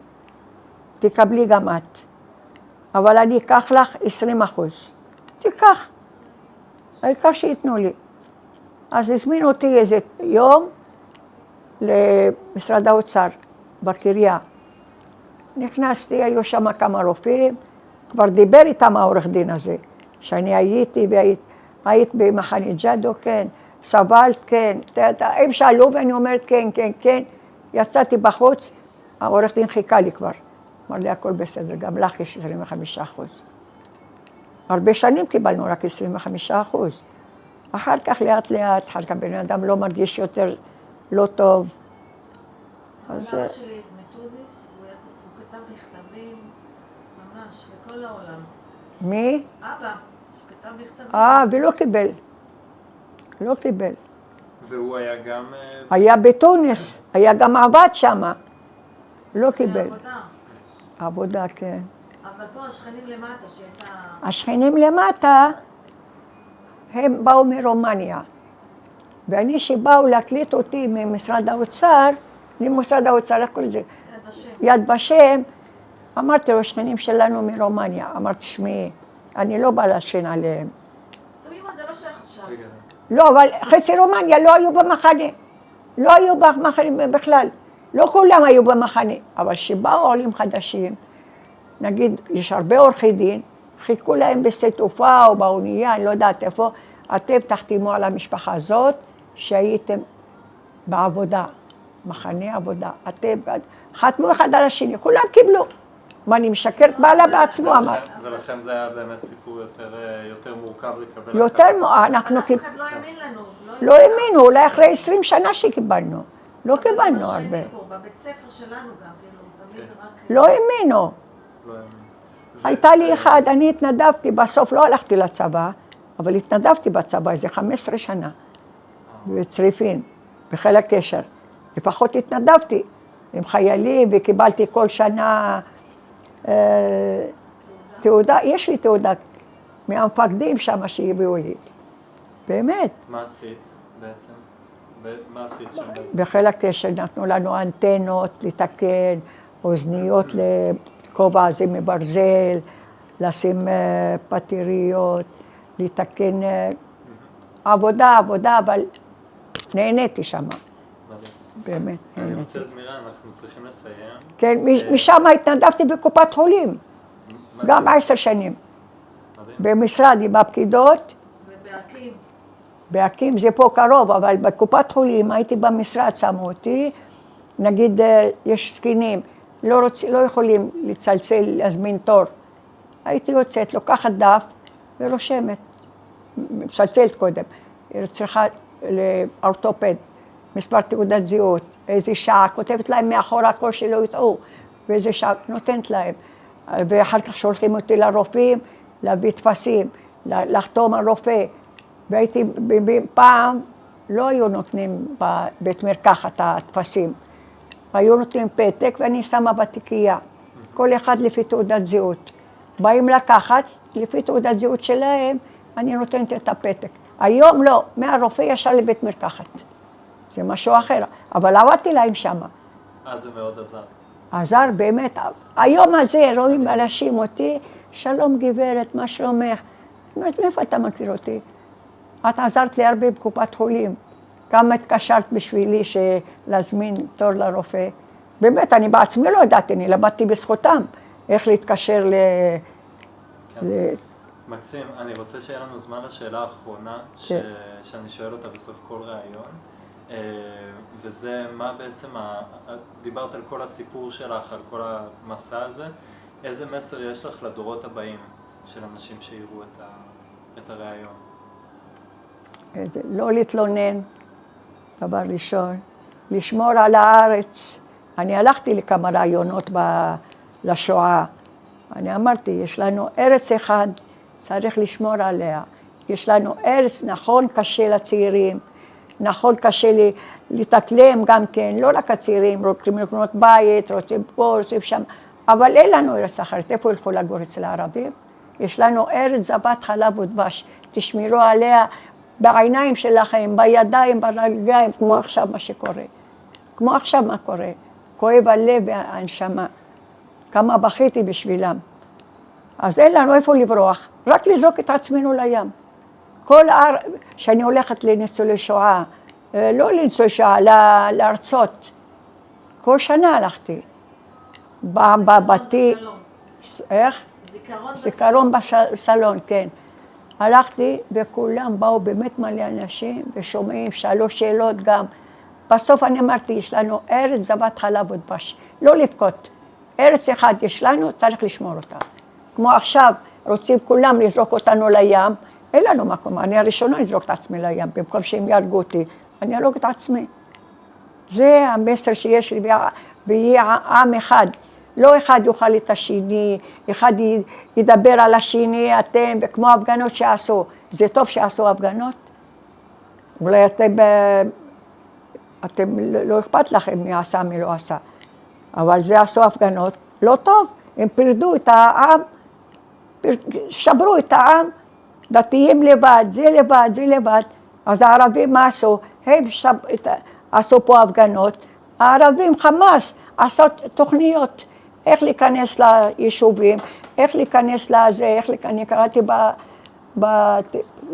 תקבלי גם את. אבל אני אקח לך 20%. תיקח. העיקר שיתנו לי. אז הזמינו אותי איזה יום למשרד האוצר, בקריה. נכנסתי, היו שם כמה רופאים, כבר דיבר איתם העורך דין הזה, שאני הייתי והיית במחנה ג'אדו, כן, סבלת, כן, הם שאלו ואני אומרת כן, יצאתי בחוץ, העורך דין חיכה לי כבר, אמר לי הכל בסדר, גם לך יש 25%. הרבה שנים קיבלנו רק 25%. אחר כך לאט, אחר כך בן אדם לא מרגיש יותר לא טוב. אבא שלי מתוניס, הוא כתב מכתבים ממש לכל העולם. מי? אבא, שכתב מכתבים. ולא קיבל. לא קיבל. והוא היה גם... היה בתוניס, היה גם עבד שם. לא קיבל. עבודה, כן. אבל פה השכנים למטה שהייתה... השכנים למטה, הם באו מרומניה. ואני שבאו להקליט אותי ממשרד האוצר, למשרד האוצר, הכל זה. יד ושם, אמרתי לו, שכנים שלנו מרומניה. אמרתי, שמי, אני לא באה לשן עליהם. טוב, אמא, זה לא שייך עכשיו. לא, אבל חצי רומניה לא היו במחנה. לא היו במחנה בכלל. לא כולם היו במחנה. אבל שבאו עולים חדשים, נגיד, יש הרבה עורכי דין, חיכו להם בשדה תעופה או באונייה, אני לא יודעת איפה, אתם תחתימו על המשפחה הזאת שהייתם בעבודה, מחנה עבודה. אתם חתמו אחד על השני, כולם קיבלו. מה, אני משקרת בעלה בעצמו, אמר. ולכם זה היה באמת סיפור יותר מורכב לקבל. יותר, אנחנו... אף אחד לא האמין לנו. לא האמינו, אולי אחרי 20 שנה שקיבלנו. לא קיבלנו הרבה. בבית ספר שלנו גם, תמיד רק... לא האמינו. הייתה לי אחד, אני התנדבתי, בסוף לא הלכתי לצבא, אבל התנדבתי בצבא איזה 15 שנה, בצריפין, בחיל הקשר. לפחות התנדבתי עם חיילים וקיבלתי כל שנה תעודה, יש לי תעודה מהמפקדים שם שהביאו לי. באמת. מה עשית בעצם? מה עשית שם? בחיל הקשר נתנו לנו אנטנות לתקן, אוזניות לכובע הזה מברזל, לשים פטריות, לתקן עבודה, אבל נהניתי שם. באמת, אני רוצה זמירה, אנחנו צריכים לסיים. כן, משם התנדבתי בקופת חולים, גם 10 שנים. במשרד עם הפקידות. בהקים זה פה קרוב, אבל בקופת חולים הייתי במשרד, שמו אותי, נגיד יש זקנים, לא יכולים לצלצל, להזמין תור. הייתי יוצאת, לוקחת דף ורושמת, מצלצלת קודם, צריכה לאורתופד, מספר תעודת זהות, איזה שעה, כותבת להם מאחורה הכל שלא יטעו, ואיזה שעה נותנת להם. ואחר כך שולחים אותי לרופאים, להביא תפסים, לחתום על רופא. והייתי, פעם לא היו נותנים בבית מרקחת התפסים. היו נותנים פתק ואני שמה בתיקייה. כל אחד לפי תעודת זהות. באים לקחת, לפי תעודת זהות שלהם, אני נותנת את הפתק. היום לא, מהרופא ישר לבית מרקחת. זה משהו אחר, אבל עבדתי להם שמה. זה מאוד עזר. עזר באמת. היום הזה רואים אנשים אותי, שלום גברת, מה שלומך? אני אומרת, מאיפה אתה מכיר אותי? את עזרת לי הרבה בקופת חולים. כמה התקשרת בשבילי להזמין תור לרופא. באמת, אני בעצמי לא יודעת, אני למדתי בזכותם איך להתקשר מקסים, אני רוצה שיהיה לנו זמן לשאלה האחרונה שאני שואל אותה בסוף כל ראיון, וזה מה בעצם, דיברת על כל הסיפור שלך, על כל המסע הזה, איזה מסר יש לך לדורות הבאים של אנשים שיראו את הראיון? לא להתלונן, דבר ראשון, לשמור על הארץ. אני הלכתי לכמה רעיונות לשואה. אני אמרתי, יש לנו ארץ אחד, צריך לשמור עליה. יש לנו ארץ, נכון, קשה לצעירים, נכון, קשה להתאקלם גם כן, לא רק הצעירים, רוצים לקנות בית, רוצים פה, רוצים שם, אבל אין לנו ארץ אחרת. איפה ילכו לגור אצל הערבים? יש לנו ארץ זבת חלב ודבש, תשמרו עליה בעיניים שלכם, בידיים, ברגליים, כמו עכשיו מה שקורה. כמו עכשיו מה קורה. כואב הלב והנשמה. כמה בכיתי בשבילם. אז אין לנו איפה לברוח, רק לזרוק את עצמנו לים. שאני הולכת לניצולי שואה, לא לניצולי שואה, לארצות. כל שנה הלכתי. בבתי... איך? זיכרון בסלון, כן. הלכתי וכולם באו באמת מלא אנשים ושומעים, שאלו שאלות גם. בסוף אני אמרתי, יש לנו ארץ זבת חלב ודבש, לא לבכות. ארץ אחד יש לנו, צריך לשמור אותה. כמו עכשיו, רוצים כולם לזרוק אותנו לים, אין לנו מקום. אני הראשונה לזרוק את עצמי לים, במקום שהם יהרגו אותי, אני ארוג את עצמי. זה המסר שיש לי, ויהיה עם אחד. לא אחד יאכל את השני, אחד ידבר על השני, אתם, וכמו הפגנות שעשו. זה טוב שעשו הפגנות? אולי אתם לא אכפת לכם מי עשה, מי לא עשה. אבל זה עשו הפגנות, לא טוב. הם פרדו את העם, שברו את העם, דתיים לבד, זה לבד, זה לבד. אז הערבים מה עשו? הם עשו פה הפגנות. הערבים, חמאס, עשו תוכניות. איך להיכנס ליישובים, איך להיכנס לזה, אני קראתי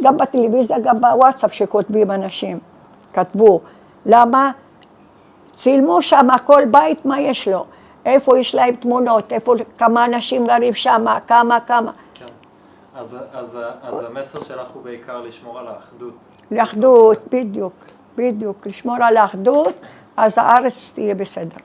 גם בטלוויזיה, גם בוואטסאפ שכותבים אנשים, כתבו. למה? צילמו שם כל בית מה יש לו, איפה יש להם תמונות, איפה כמה אנשים גרים שם, כמה. כן, אז המסר שלך הוא בעיקר לשמור על האחדות. לאחדות, בדיוק, לשמור על האחדות, אז הארץ תהיה בסדר.